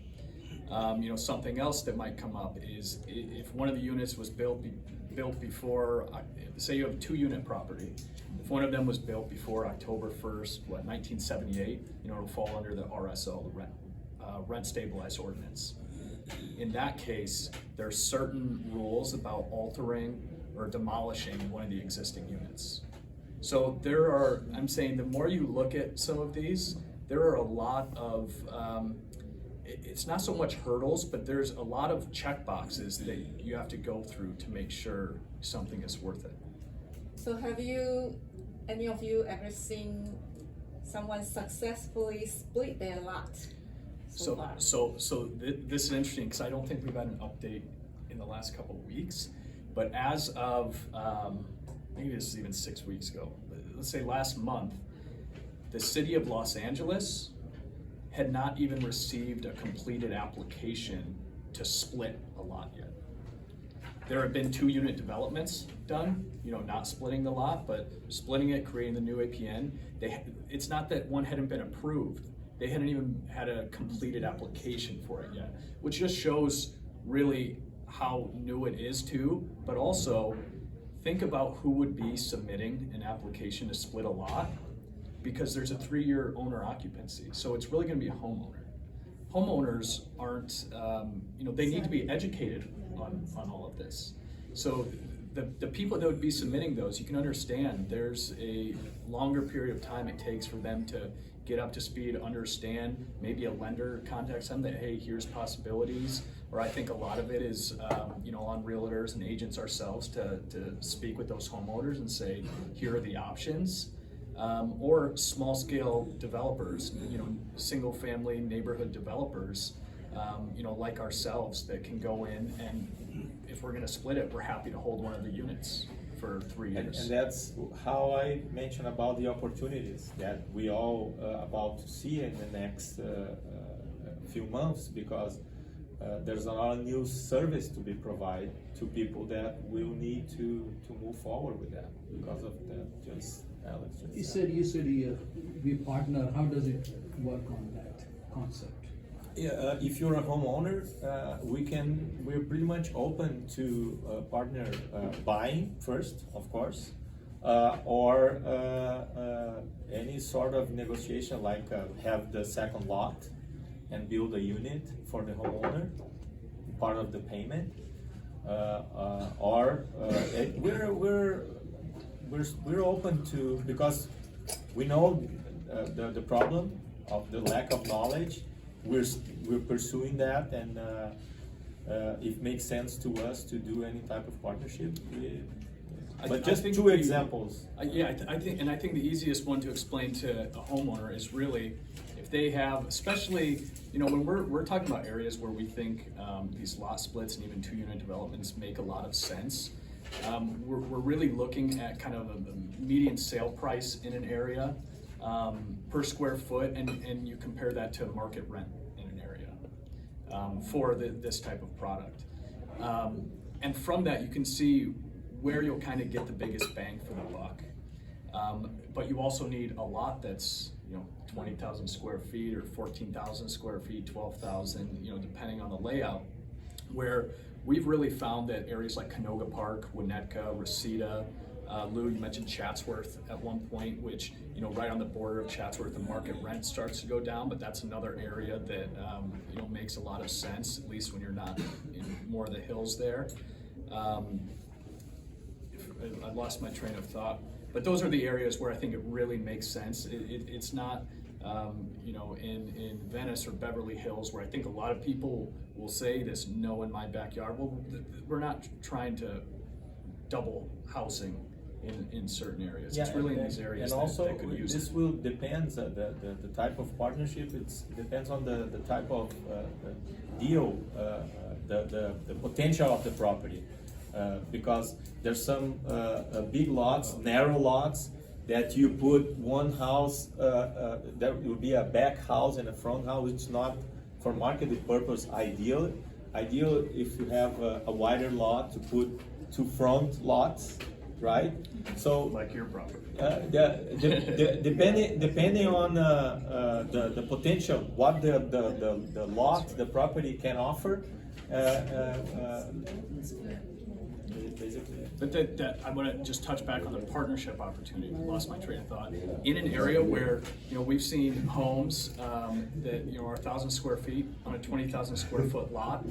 You know, something else that might come up is if one of the units was built before, say you have a 2-unit property, if one of them was built before October 1st, 1978, you know, it'll fall under the RSO, the rent stabilized ordinance. In that case, there are certain rules about altering or demolishing one of the existing units. So there are, I'm saying the more you look at some of these, there are a lot of, it's not so much hurdles, but there's a lot of check boxes that you have to go through to make sure something is worth it. So have any of you ever seen someone successfully split their lot so far? This is interesting because I don't think we've had an update in the last couple of weeks, but as of, maybe this is even 6 weeks ago, let's say last month, the city of Los Angeles had not even received a completed application to split a lot yet. There have been 2-unit developments done, you know, not splitting the lot, but splitting it, creating the new APN. It's not that one hadn't been approved. They hadn't even had a completed application for it yet, which just shows really how new it is too, but also think about who would be submitting an application to split a lot, because there's a 3-year owner occupancy. So it's really gonna be a homeowner. Homeowners aren't, you know, they need to be educated on all of this. So the people that would be submitting those, you can understand there's a longer period of time it takes for them to get up to speed, understand, maybe a lender contacts them that, hey, here's possibilities. Or I think a lot of it is, you know, on realtors and agents ourselves to speak with those homeowners and say, here are the options. Or small scale developers, you know, single family neighborhood developers, you know, like ourselves that can go in and if we're gonna split it, we're happy to hold one of the units for 3 years. And that's how I mentioned about the opportunities that we all about to see in the next few months, because there's a lot of new service to be provided to people that will need to move forward with that because of that. Just Alex. You said we partner. How does it work on that concept? Yeah, if you're a homeowner, we're pretty much open to partner buying first, of course, or any sort of negotiation like have the second lot and build a unit for the homeowner, part of the payment, or we're open to, because we know the problem of the lack of knowledge. We're pursuing that, and it makes sense to us to do any type of partnership. But just 2 examples. Yeah, I think the easiest one to explain to a homeowner is really if they have, especially, you know, when we're talking about areas where we think these lot splits and even 2-unit developments make a lot of sense. We're really looking at kind of a median sale price in an area per square foot, and you compare that to market rent in an area for this type of product. And from that, you can see where you'll kind of get the biggest bang for the buck. But you also need a lot that's, you know, 20,000 square feet or 14,000 square feet, 12,000, you know, depending on the layout, where we've really found that areas like Canoga Park, Winnetka, Reseda, Lou, you mentioned Chatsworth at one point, which, you know, right on the border of Chatsworth, the market rent starts to go down, but that's another area that, you know, makes a lot of sense, at least when you're not in more of the hills there. I lost my train of thought, but those are the areas where I think it really makes sense. It's not, you know, in Venice or Beverly Hills, where I think a lot of people will say this, no in my backyard. Well, we're not trying to double housing in certain areas. It's really in these areas and also that could use this it. will depends the type of partnership. It depends on the type of deal, the potential of the property, because there's some big lots, narrow lots, that you put one house, there will be a back house and a front house, which is not for marketing purpose ideal. Ideal if you have a wider lot to put two front lots, right? So Like your property. depending on the potential, what the lot, the property can offer, basically. But that I want to just touch back on the partnership opportunity. I lost my train of thought. In an area where, you know, we've seen homes that, you know, are 1,000 square feet on a 20,000 square foot lot,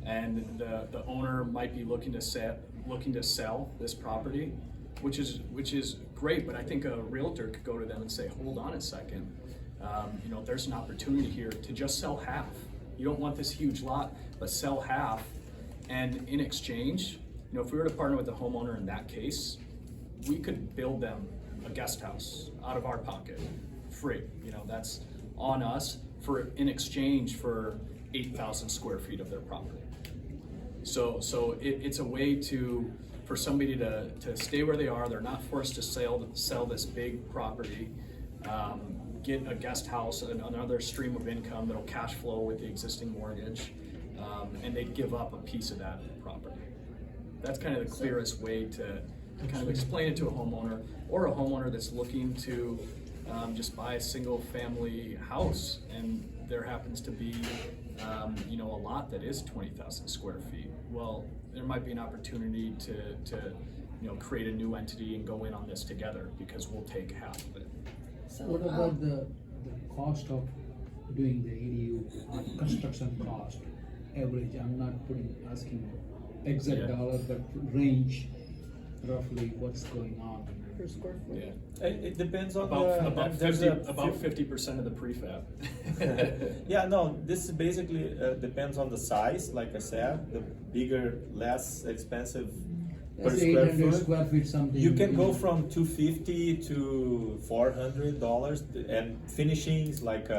and the owner might be looking to sell this property, which is great. But I think a realtor could go to them and say, hold on a second, you know, there's an opportunity here to just sell half. You don't want this huge lot, but sell half, and in exchange, you know, if we were to partner with the homeowner in that case, we could build them a guest house out of our pocket, free. You know, that's on us in exchange for 8,000 square feet of their property. So it's a way for somebody to stay where they are. They're not forced to sell this big property, get a guest house, another stream of income that'll cash flow with the existing mortgage, and they'd give up a piece of that property. That's kind of the clearest way to kind of explain it to a homeowner, or a homeowner that's looking to just buy a single family house, and there happens to be you know, a lot that is 20,000 square feet. Well, there might be an opportunity to you know, create a new entity and go in on this together, because we'll take half of it. So what about the cost of doing the ADU, construction cost, average? I'm not asking exact dollar, but range, roughly what's going on Per square foot? Yeah. It depends on About 50% of the prefab. Yeah, no, this basically depends on the size. Like I said, the bigger, less expensive per That's square 800 foot. square feet something. You can go from $250 to $400, and finishings, like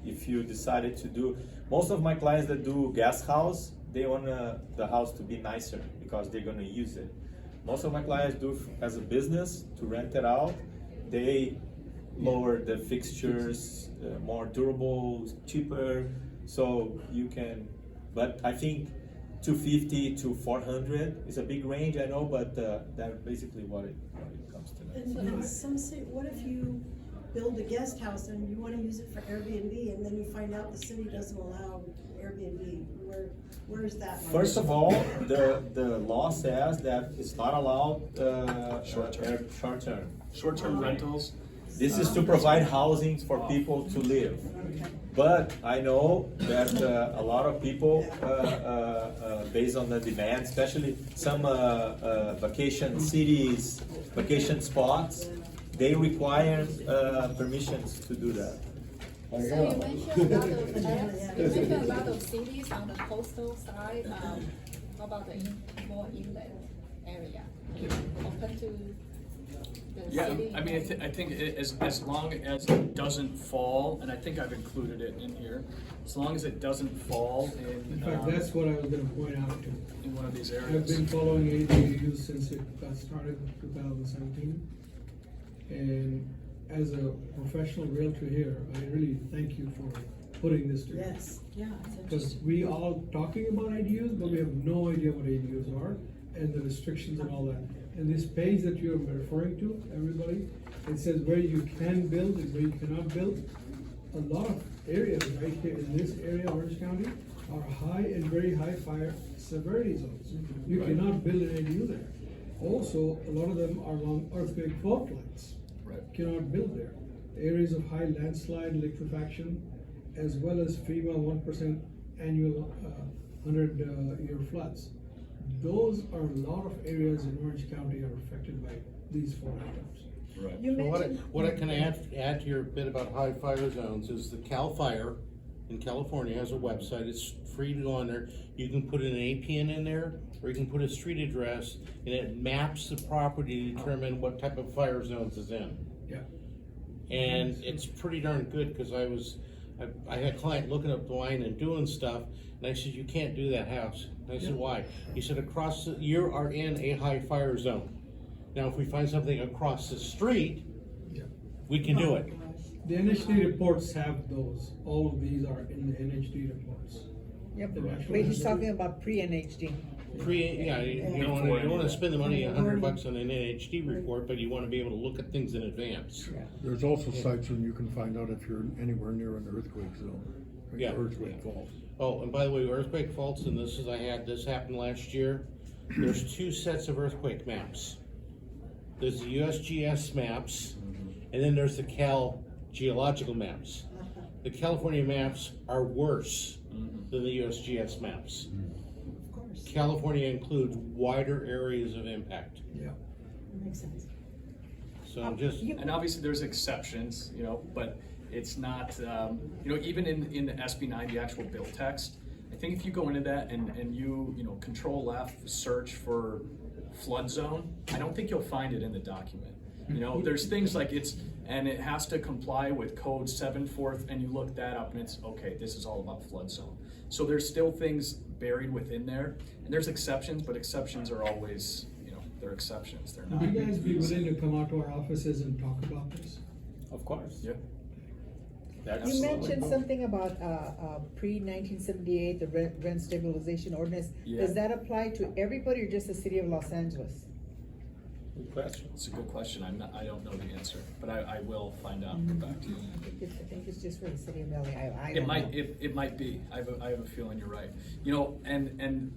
if you decided to do. Most of my clients that do guest house, they want the house to be nicer because they're gonna use it. Most of my clients do as a business to rent it out. They lower the fixtures, more durable, cheaper. So you can, but I think 250 to 400 is a big range, I know, but that's basically what it comes to. And some say, what if you build a guest house and you wanna use it for Airbnb, and then you find out the city doesn't allow Airbnb? Where is that? First of all, the law says that it's not allowed short-term. Short-term rentals. This is to provide housing for people to live. But I know that a lot of people, based on the demand, especially some vacation cities, vacation spots, they require permissions to do that. So you mentioned a lot of cities on the coastal side. How about the more inland area? Open to the Yeah, city? I mean, I think as long as it doesn't fall, and I think I've included it in here, as long as it doesn't fall In fact, that's what I was gonna point out to. in one of these I've areas. been following ADUs since it got started in 2017. And as a professional realtor here, I really thank you for putting this together. Yes. Yeah, it's Because interesting. we all talking about ADUs, but we have no idea what ADUs are and the restrictions and all that. And this page that you're referring to, everybody, it says where you can build and where you cannot build. A lot of areas right here in this area, Orange County, are high and very high fire severity zones. You cannot build an ADU there. Also, a lot of them are along earthquake fault lines. Right. Cannot build there. Areas of high landslide, liquefaction, as well as FEMA 1% annual 100-year floods. Those are a lot of areas in Orange County are affected by these four items. Right. You So mentioned. what I can add to your bit about high fire zones is the CAL FIRE in California has a website. It's free to go on there. You can put an APN in there, or you can put a street address, and it maps the property to determine what type of fire zones is in. Yeah. And it's pretty darn good, because I had a client looking up the line and doing stuff, and I said, you can't do that house. And I said, why? He said, you are in a high fire zone. Now, if we find something across the street, Yeah. we can do it. The NHD reports have those. All of these are in the NHD reports. Yep, The national wait, he's reserve- talking about pre-NHD. You don't wanna spend the money, $100 on an NHD report, but you wanna be able to look at things in advance. There's also sites when you can find out if you're anywhere near an earthquake zone. like Yeah. Earthquake fault. Oh, and by the way, earthquake faults, and this happened last year. There's two sets of earthquake maps. There's the USGS maps, and then there's the Cal geological maps. The California maps are worse than the USGS maps. Of course. California includes wider areas of impact. Yeah. Makes sense. So I'm just, And obviously there's exceptions, but it's not, even in the SB9, the actual bill text, I think if you go into that and you control left, search for flood zone, I don't think you'll find it in the document. There's things like it has to comply with code 7/4, and you look that up and it's, okay, this is all about flood zone. So there's still things buried within there, and there's exceptions, but exceptions are always, they're exceptions, they're not. Would you guys be willing to come out to our offices and talk about this? Of course. Yeah. You mentioned something about, pre-1978, the rent stabilization ordinance. Yeah. Does that apply to everybody or just the city of Los Angeles? Good question. It's a good question. I don't know the answer, but I will find out and get back to you. I think it's just for the city of LA. I It don't might, know. it might be. I have a feeling you're right. And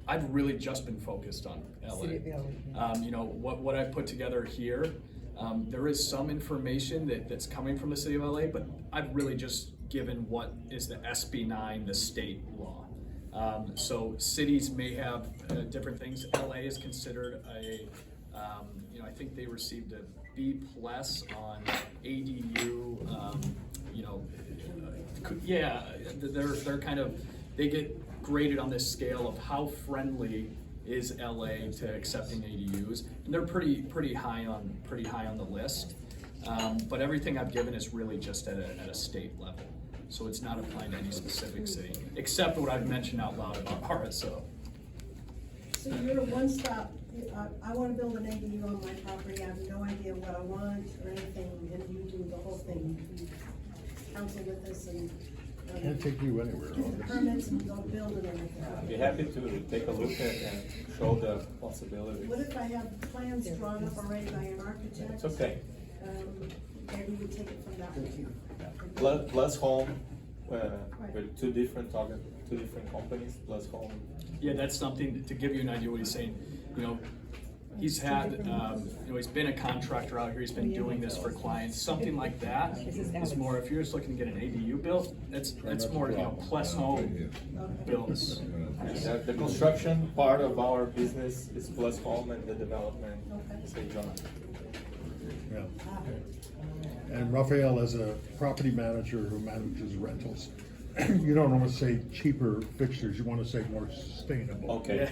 I've really just been focused on LA. City of LA, yeah. What I put together here, there is some information that's coming from the city of LA, but I've really just given what is the SB9, the state law. So cities may have different things. LA is considered I think they received a B+ on ADU. They're kind of, they get graded on this scale of how friendly is LA to accepting ADUs, and they're pretty high on the list. But everything I've given is really just at a state level, so it's not applying to any specific city, except what I've mentioned out loud about RSO. So you're a one-stop, I wanna build an ADU on my property, I have no idea what I want or anything, and you do the whole thing. You counsel with us and. Can't take you anywhere. Do the permits and go build it and everything. I'd be happy to take a look at and show the possibilities. What if I have plans drawn up already by an architect? It's okay. Maybe we take it from that way. Plus Home, with two different companies, Plus Home. Yeah, that's something to give you an idea what he's saying. He's had, he's been a contractor out here. He's been doing this for clients. Something like that is more. If you're just looking to get an ADU built, it's more Plus Home builds. The construction part of our business is Plus Home, and the development is John. Yeah. And Rafael, as a property manager who manages rentals, you don't want to say cheaper fixtures, you want to say more sustainable. Okay.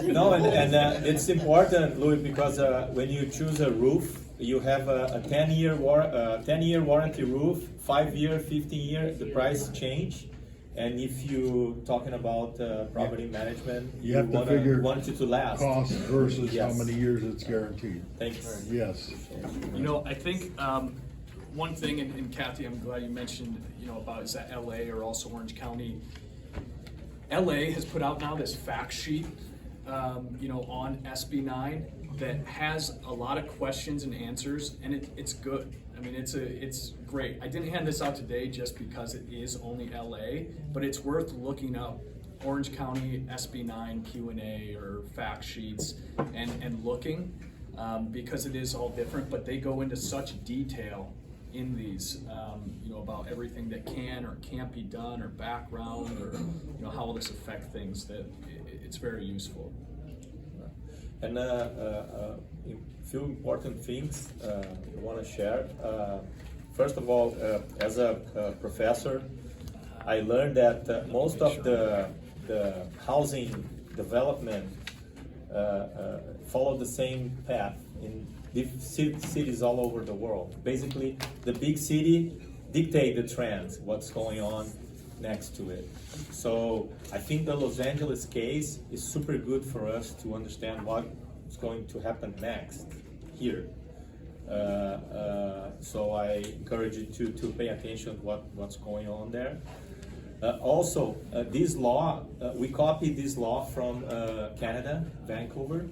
No, and it's important, Louis, because when you choose a roof, you have a 10-year warranty roof, 5-year, 15-year, the price change. And if you talking about property management, You have to figure want it to last. Cost versus Yes. how many years it's guaranteed. Thanks. Yes. I think one thing, and Kathy, I'm glad you mentioned, about is that LA or also Orange County. LA has put out now this fact sheet, on SB9 that has a lot of questions and answers, and it's good. I mean, it's great. I didn't hand this out today just because it is only LA, but it's worth looking up Orange County SB9 Q&A or fact sheets and looking, because it is all different, but they go into such detail in these, about everything that can or can't be done, or background, or how will this affect things, that it's very useful. And a few important things I want to share. First of all, as a professor, I learned that most of the housing development follow the same path in cities all over the world. Basically, the big city dictate the trends, what's going on next to it. So I think the Los Angeles case is super good for us to understand what's going to happen next here. So I encourage you to pay attention to what's going on there. Also, this law, we copied this law from Canada, Vancouver.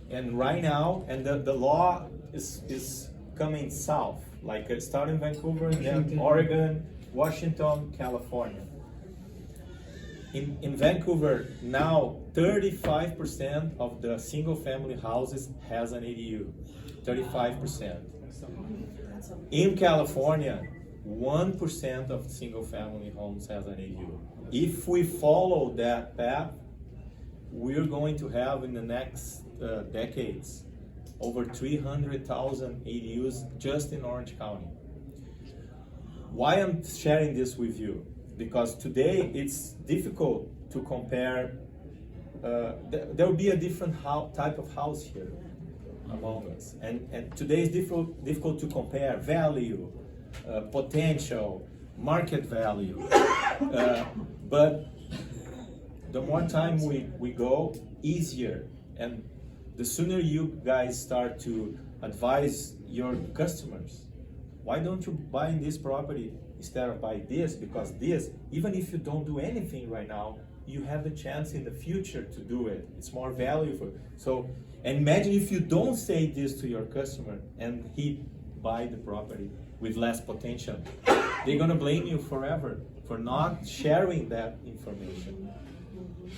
And right now, and the law is coming south, like it started in Vancouver, and then Oregon, Washington, California. In Vancouver, now 35% of the single family houses has an ADU, 35%. In California, 1% of single family homes has an ADU. If we follow that path, we're going to have in the next decades over 300,000 ADUs just in Orange County. Why I'm sharing this with you? Because today it's difficult to compare. There will be a different type of house here among us, and today it's difficult to compare value, potential, market value. But the more time we go, easier, and the sooner you guys start to advise your customers, why don't you buy this property instead of buy this? Because this, even if you don't do anything right now, you have the chance in the future to do it. It's more valuable. So, and imagine if you don't say this to your customer and he buy the property with less potential. They're gonna blame you forever for not sharing that information.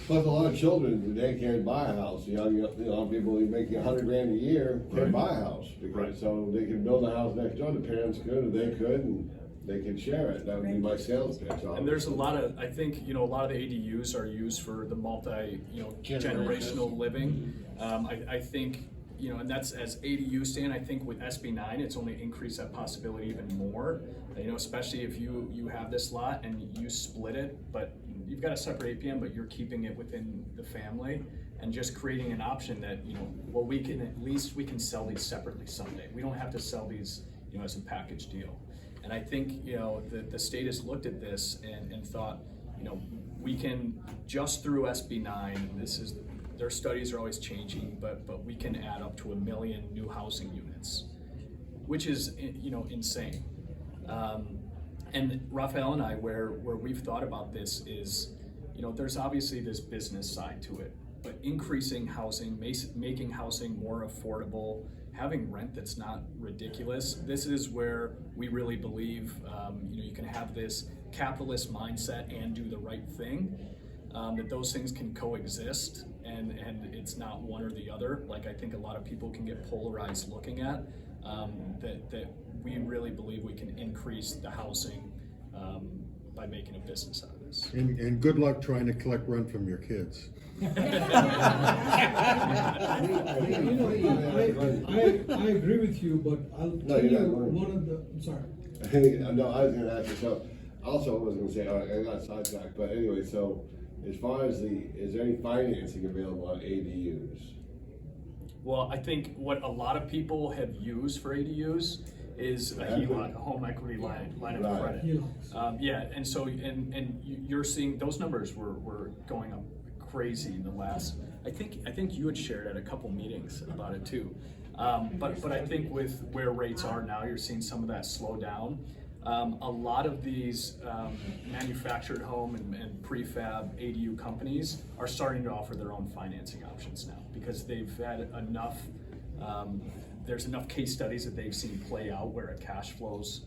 Plus, a lot of children, they can't buy a house. You know, people who make $100,000 a year can't buy a house, because so they can build a house next door. The parents could, or they could, and they can share it. That would be my sales pitch. And there's a lot of, I think, a lot of the ADUs are used for the generational living. I think, and that's as ADU stand. I think with SB9, it's only increased that possibility even more. Especially if you have this lot and you split it, but you've got a separate APM, but you're keeping it within the family, and just creating an option that, we can sell these separately someday. We don't have to sell these, as a package deal. And I think, the state has looked at this and thought, we can, just through SB9, their studies are always changing, but we can add up to 1 million new housing units, which is, insane. And Rafael and I, where we've thought about this is, there's obviously this business side to it, but increasing housing, making housing more affordable, having rent that's not ridiculous. This is where we really believe, you can have this capitalist mindset and do the right thing, that those things can coexist, and it's not one or the other. Like, I think a lot of people can get polarized looking at, that we really believe we can increase the housing by making a business out of this. And good luck trying to collect rent from your kids. I agree with you, but I'll tell you one of the, I'm sorry. No, I was gonna ask you, so, also I was gonna say, I got sidetracked, but anyway, so, as far as is there any financing available on ADUs? Well, I think what a lot of people have used for ADUs is a HELOC, a home equity line of credit. And so, and you're seeing those numbers were going up crazy in the last, I think you had shared at a couple meetings about it too. But I think with where rates are now, you're seeing some of that slow down. A lot of these manufactured home and prefab ADU companies are starting to offer their own financing options now, because they've had enough, there's enough case studies that they've seen play out where it cash flows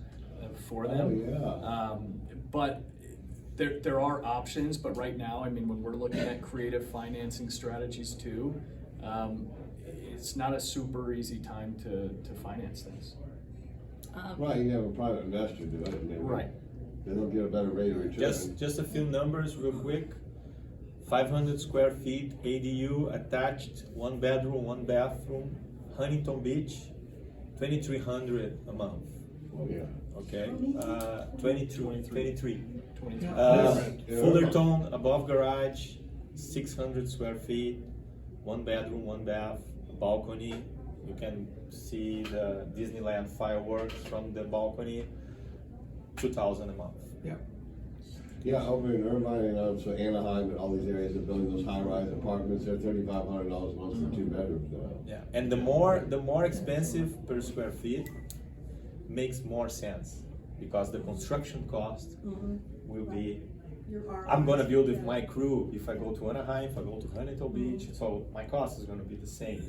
for them. Oh, yeah. But there are options, but right now, I mean, when we're looking at creative financing strategies too, it's not a super easy time to finance things. Right, you have a private investor do it, and they don't get a better rate of return. Just a few numbers real quick. 500 square feet, ADU, attached, 1 bedroom, 1 bathroom, Huntington Beach, 2,300 a month. Oh, yeah. Okay, 23. 23. Fullerton, above garage, 600 square feet, 1 bedroom, 1 bath, balcony. You can see the Disneyland fireworks from the balcony, 2,000 a month. Yeah. Yeah, over in Irvine and so Anaheim and all these areas, they're building those high-rise apartments, they're $3,500 a month for 2 bedrooms now. Yeah, and the more expensive per square feet makes more sense because the construction cost will be. I'm gonna build with my crew if I go to Anaheim, if I go to Huntington Beach, so my cost is gonna be the same.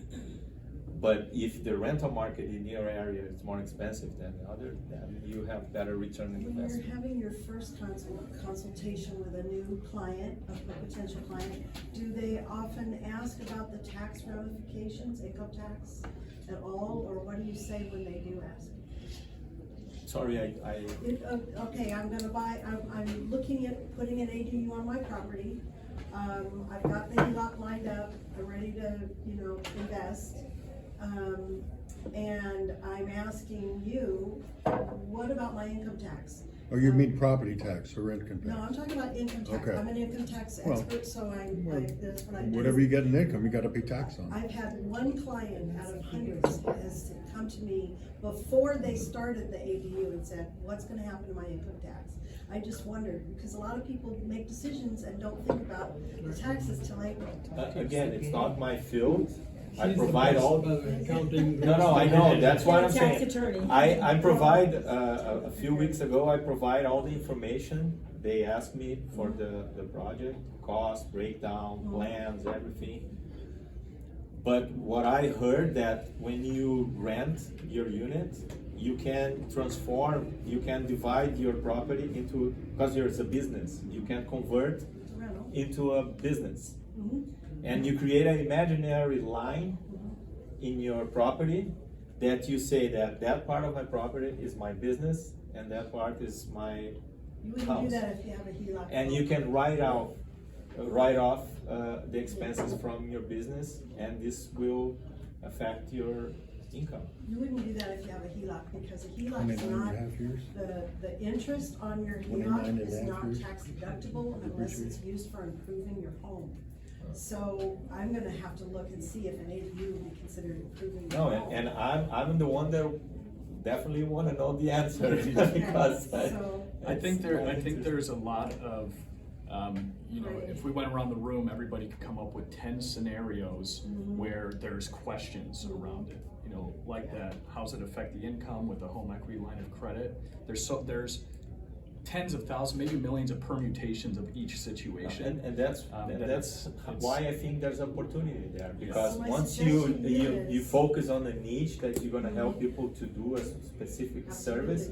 But if the rental market in your area is more expensive than the other, then you have better return on When investment. you're having your first consultation with a new client, a potential client, do they often ask about the tax ramifications, income tax at all, or what do you say when they do ask? Sorry, Okay, I'm gonna buy, I'm looking at putting an ADU on my property. I've got the HELOC lined up, I'm ready to, invest. And I'm asking you, what about my income tax? Oh, you mean property tax or income tax? No, I'm talking about income tax. Okay. I'm an income tax Well, expert, so that's what I do. Whatever you get in income, you gotta pay tax on. I've had one client out of hundreds has come to me before they started the ADU and said, what's gonna happen to my income tax? I just wondered, because a lot of people make decisions and don't think about the taxes till April. again, it's not my field. I She's provide the all. best, accounting. No, I know, that's what I'm Tax saying. attorney. I provide, a few weeks ago, I provide all the information. They asked me for the project, cost, breakdown, plans, everything. But what I heard that when you rent your unit, you can transform, you can divide your property into, because it's a business, you can convert into a business. And you create an imaginary line in your property that you say that part of my property is my business and that part is my You wouldn't house. do that if you have a HELOC. And you can write off the expenses from your business, and this will affect your income. You wouldn't do that if you have a HELOC, because a HELOC 29 is and a not, half years? the interest on your 29 HELOC and is a half not years? tax deductible unless it's used for improving your home. So I'm gonna have to look and see if an ADU would be considered improving your No, home. and I'm the one that definitely want to know the answer because I think there's a lot of, if we went around the room, everybody could come up with 10 scenarios where there's questions around it. Like that, how's it affect the income with the home equity line of credit? There's tens of thousands, maybe millions of permutations of each situation. And that's why I think there's opportunity there, because So my once suggestion you is- focus on a niche that you're gonna help people to do a specific service,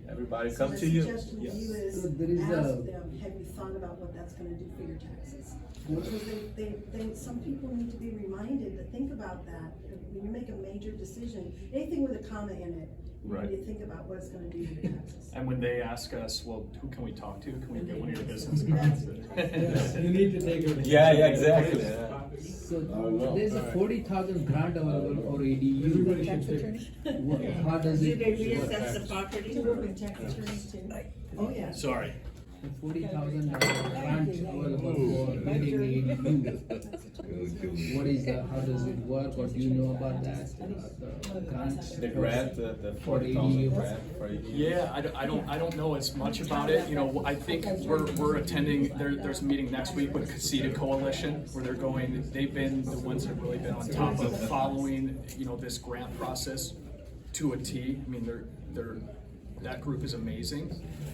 everybody So come to you. My suggestion to you is, So there is ask a- them, have you thought about what that's gonna do for your taxes? Because some people need to be reminded to think about that. When you make a major decision, anything with a comma in it, you Right. need to think about what it's gonna do to your taxes. And when they ask us, well, who can we talk to? Can we get one of your business That's- cards? Yes, you need to take a. Yeah, exactly. So know. there's a 40,000 grant available for ADU. Everybody should take. How does Do it they work? reassess the property? To work with tax attorneys too. Oh, yeah. Sorry. The $40,000 grant available for building ADU. What is that? How does it work? Or do you know about that? The grants. The grant, the For 40,000 ADU. grant for ADU. Yeah, I don't know as much about it. I think we're attending. There's a meeting next week with Casita Coalition where they've been the ones that have really been on top of following this grant process to a T. I mean, they're that group is amazing.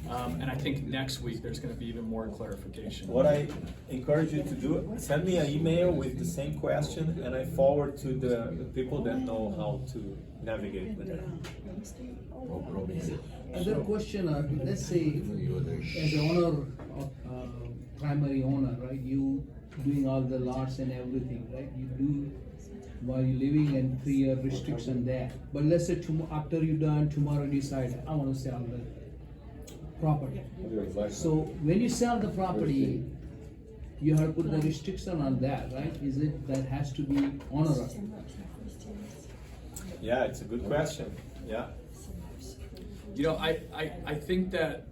And I think next week there's gonna be even more clarification. What I encourage you to do, send me an email with the same question, and I forward to the people that know how to navigate with it. Other question, let's say, as the owner, primary owner, right, you doing all the lots and everything, right, you do while you're living and 3-year restriction there. But let's say after you're done, tomorrow you decide, I wanna sell the property. So when you sell the property, you have to put the restriction on that, right? Is it, that has to be owner? Yeah, it's a good question, yeah. You know, I think that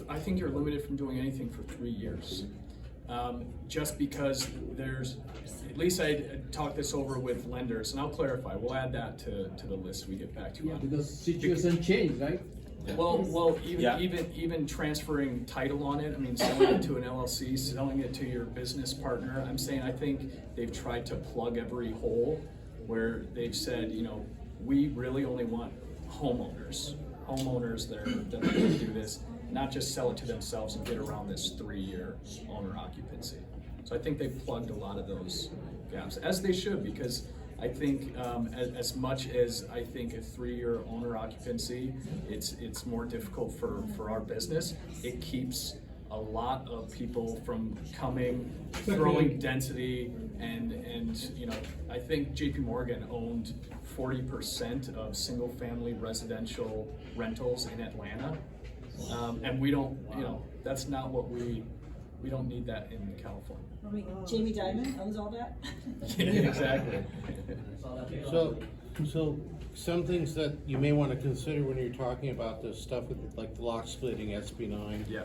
I think you're limited from doing anything for 3 years. Just because there's, at least I talked this over with lenders, and I'll clarify, we'll add that to the list we get back to you on. Because situation change, right? Well, Yeah. even transferring title on it, I mean, selling it to an LLC, selling it to your business partner, I'm saying, I think they've tried to plug every hole where they've said, you know, we really only want homeowners that are gonna do this, not just sell it to themselves and get around this 3-year owner occupancy. So I think they've plugged a lot of those gaps, as they should, because I think as much as I think a 3-year owner occupancy, it's more difficult for our business. It keeps a lot of people from coming, throwing density, and you know, I think JP Morgan owned 40% of single-family residential rentals in Atlanta, and we don't, you know, that's not what we don't need that in California. Jamie Dimon owns all that? Yeah, exactly. So some things that you may want to consider when you're talking about this stuff with like the lot splitting, SB9. Yeah.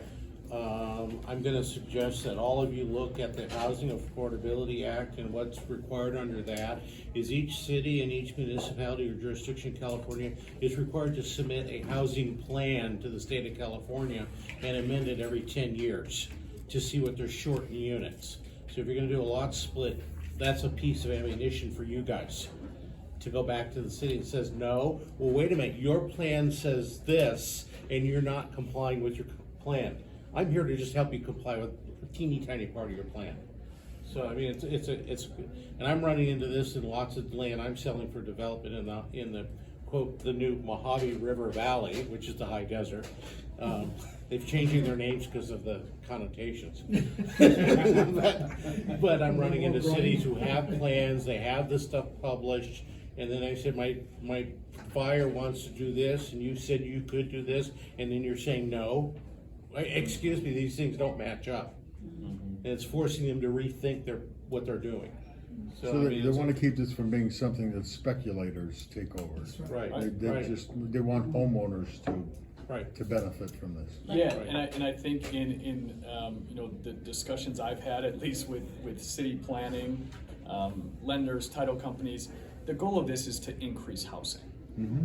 I'm gonna suggest that all of you look at the Housing Affordability Act, and what's required under that is each city and each municipality or jurisdiction in California is required to submit a housing plan to the state of California and amend it every 10 years to see what they're short in units. So if you're gonna do a lot split, that's a piece of ammunition for you guys to go back to the city and says, no, well, wait a minute, your plan says this and you're not complying with your plan. I'm here to just help you comply with a teeny tiny part of your plan. So I mean, it's and I'm running into this in lots of land I'm selling for development in the quote, the new Mojave River Valley, which is the high desert. They've changing their names because of the connotations. but I'm running into cities who have plans, they have this stuff published, and then I said, my buyer wants to do this, and you said you could do this, and then you're saying no. Excuse me, these things don't match up. And it's forcing them to rethink what they're doing. So I they, mean, they want to keep this from being something that speculators take over. Right. They want homeowners to benefit from this. Yeah, and I think in you know, the discussions I've had, at least with city planning, lenders, title companies, the goal of this is to increase housing.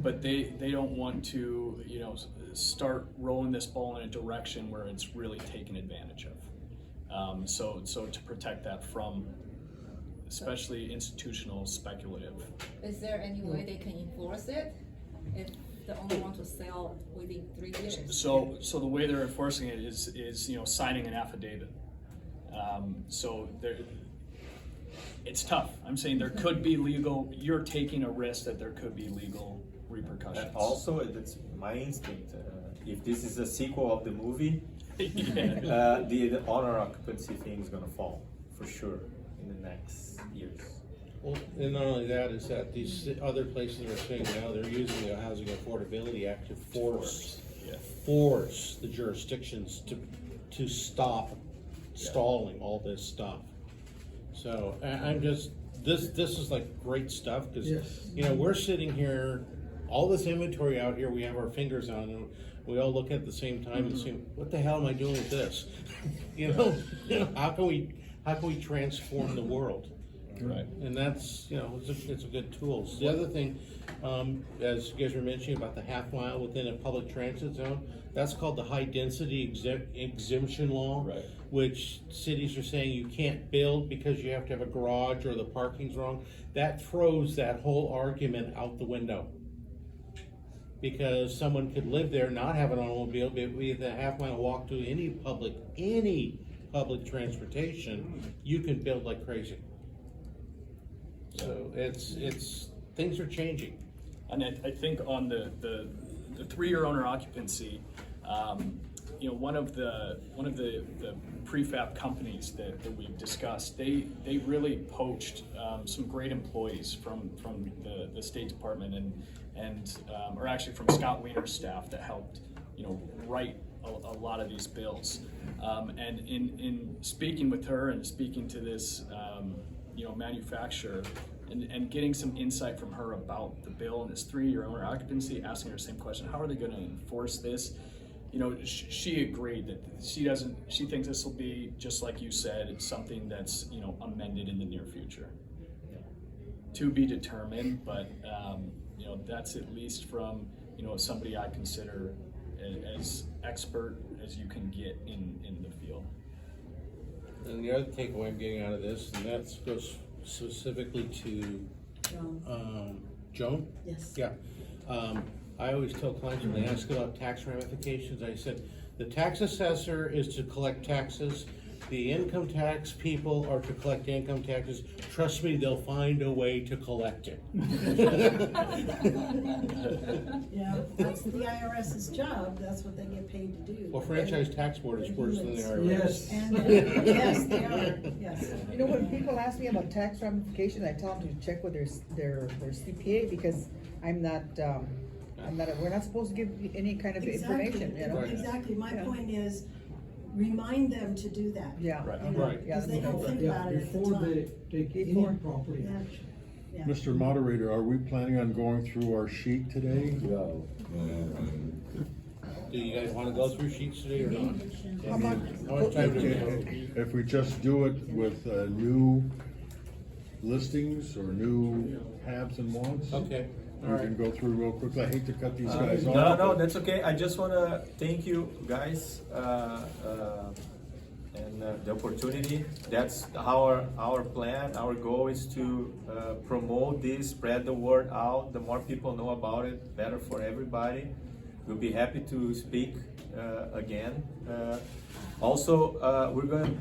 But they don't want to, you know, start rolling this ball in a direction where it's really taken advantage of. So to protect that from especially institutional speculative. Is there any way they can enforce it if the owner wants to sell within 3 years? So the way they're enforcing it is you know, signing an affidavit. So it's tough. I'm saying there could be legal. You're taking a risk that there could be legal repercussions. Also, it's my instinct. If this is a sequel of the movie, Yeah. The owner occupancy thing is gonna fall for sure in the next years. Well, and not only that, is that these other places are saying now they're using the Housing Affordability Act to force the jurisdictions to stop stalling all this stuff. So I'm just, this is like great stuff, because you know, we're sitting here, all this inventory out here we have our fingers on, and we all look at the same time and say, what the hell am I doing with this? you know, how can we transform the world? Right, and that's, you know, it's a good tool. The other thing, as you guys were mentioning about the half mile within a public transit zone, that's called the high density exemption law, which cities are saying you can't build because you have to have a garage or the parking's wrong. That throws that whole argument out the window. Because someone could live there, not have an automobile, be within a half-mile walk to any public transportation, you can build like crazy. So things are changing. And I think on the 3-year owner occupancy, you know, one of the prefab companies that we've discussed, they really poached some great employees from the State Department and or actually from Scott Wiener's staff that helped, you know, write a lot of these bills. And in speaking with her and speaking to this, you know, manufacturer, and getting some insight from her about the bill and this 3-year owner occupancy, asking her the same question, how are they going to enforce this? You know, she agreed that she thinks this will be, just like you said, it's something that's, you know, amended in the near future. To be determined, but you know, that's at least from, you know, somebody I consider as expert as you can get in the field. And the other takeaway I'm getting out of this, and that goes specifically to Joan? Yes. Yeah. I always tell clients when they ask about tax ramifications, I said, the tax assessor is to collect taxes. The income tax people are to collect income taxes. Trust me, they'll find a way to collect it. Yeah, that's the IRS's job, that's what they get paid to do. Well, franchise tax board is worse than the IRS. Yes. And, yes, they are, yes. You know, when people ask me about tax ramifications, I tell them to check with their CPA, because we're not supposed to give any kind of information, you know? Exactly, my Yeah. point is, remind them to do that. Yeah. Right. You know, Right. because they don't think Yeah, about it at the before time. they take any Before. property Yeah. action. Yeah. Mr. Moderator, are we planning on going through our sheet today? No. Do you guys wanna go through sheets today or not? How much? How much time do we have? If we just do it with new listings or new haves and wants? Okay, all We right. can go through real quickly. I hate to cut these guys off. No, but- that's okay. I just wanna thank you guys, and the opportunity. That's our plan. Our goal is to promote this, spread the word out. The more people know about it, better for everybody. We'll be happy to speak again. Also, we're going.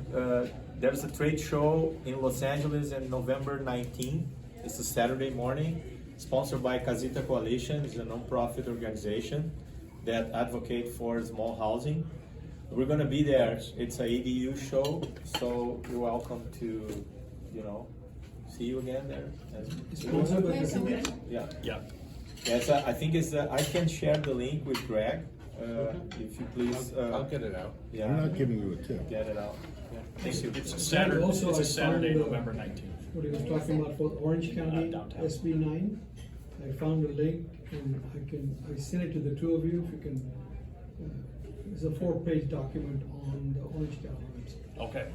There's a trade show in Los Angeles on November 19th. It's a Saturday morning, sponsored by Casita Coalition. It's a non-profit organization that advocate for small housing. We're gonna be there. It's a ADU show, so you're welcome to, you know, see you again there. Sponsored by the city. Yeah. Yeah. Yes, I think it's. I can share the link with Greg, if you please. I'll get it out. Yeah. I'm not giving you a tip. Get it out. Yeah. Thank you. It's a Saturday. Also, It's I a Saturday, found, November 19th. What he was talking about for Orange County, Downtown. SB 9. I found a link and I sent it to the two of you, if you can, it's a 4-page document on the Orange County website. Okay.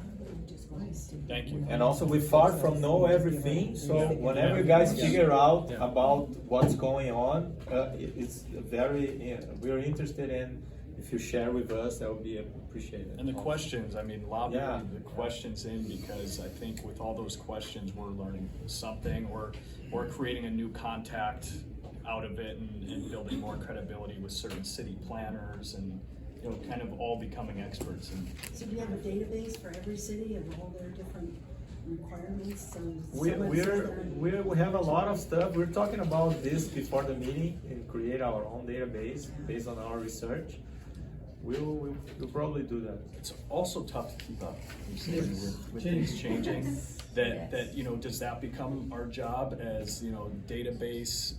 Thank you. And also, we far from know everything, so whenever you guys figure out about what's going on, it's very, we're interested in. If you share with us, that would be appreciated. And the questions, I mean, lobby Yeah. the questions in, because I think with all those questions, we're learning something, or creating a new contact out of it, and building more credibility with certain city planners, and, you know, kind of all becoming experts. And So do you have a database for every city of all their different requirements? So We someone sits there and- we have a lot of stuff. We're talking about this before the meeting and create our own database based on our research. We'll probably do that. it's also tough to keep up Yes. with things changing. That, you know, does that become our job as, you know, database,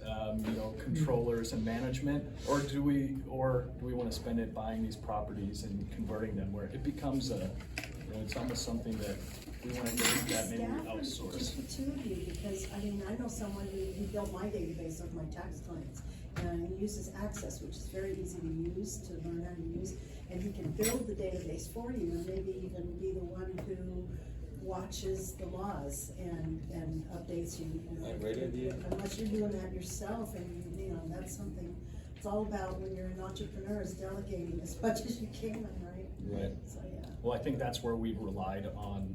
you know, controllers and management, or do we want to spend it buying these properties and converting them, where it becomes a, you know, it's almost something that we want to get that maybe we outsource. Just the two of you, because I mean, I know someone who built my database of my tax clients, and he uses Access, which is very easy to use, to learn how to use, and he can build the database for you, and maybe even be the one who watches the laws and updates you. You know, Great idea. Unless you're doing that yourself, and you know, that's something, it's all about when you're an entrepreneur, is delegating as much as you can, right? Right. So, yeah. Well, I think that's where we've relied on,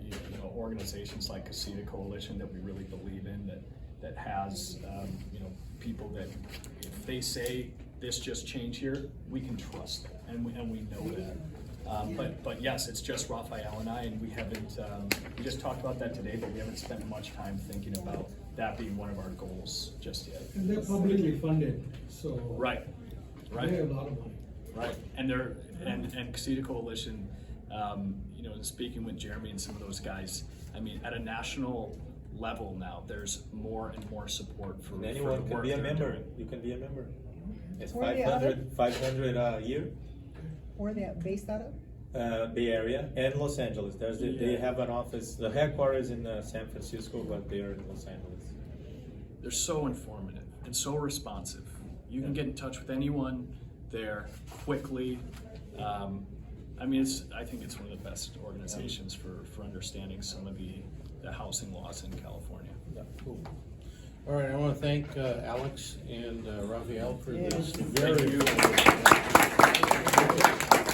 you know, organizations like Casita Coalition that we really believe in, that, that has, people that if they say this just changed here, we can trust that, and we know that. But yes, it's just Rafael and I, and we haven't, we just talked about that today, but we haven't spent much time thinking about that being one of our goals just yet. And they're publicly funded, so. Right. They have a lot of money. Right, and Casita Coalition, speaking with Jeremy and some of those guys, I mean, at a national level now, there's more and more support for Anyone the can work be a they're member. doing. You can be a member. It's Where are they out of? 500 a year. Where are they based out of? Bay Area and Los Angeles. They have an office. The headquarters in San Francisco, but they are in Los Angeles. They're so informative and so responsive. You can get in touch with anyone there quickly. I think it's one of the best organizations for understanding some of the housing laws in California. Yeah, cool. All right, I want to thank Alex and Rafael for this Yes. very. Thank you.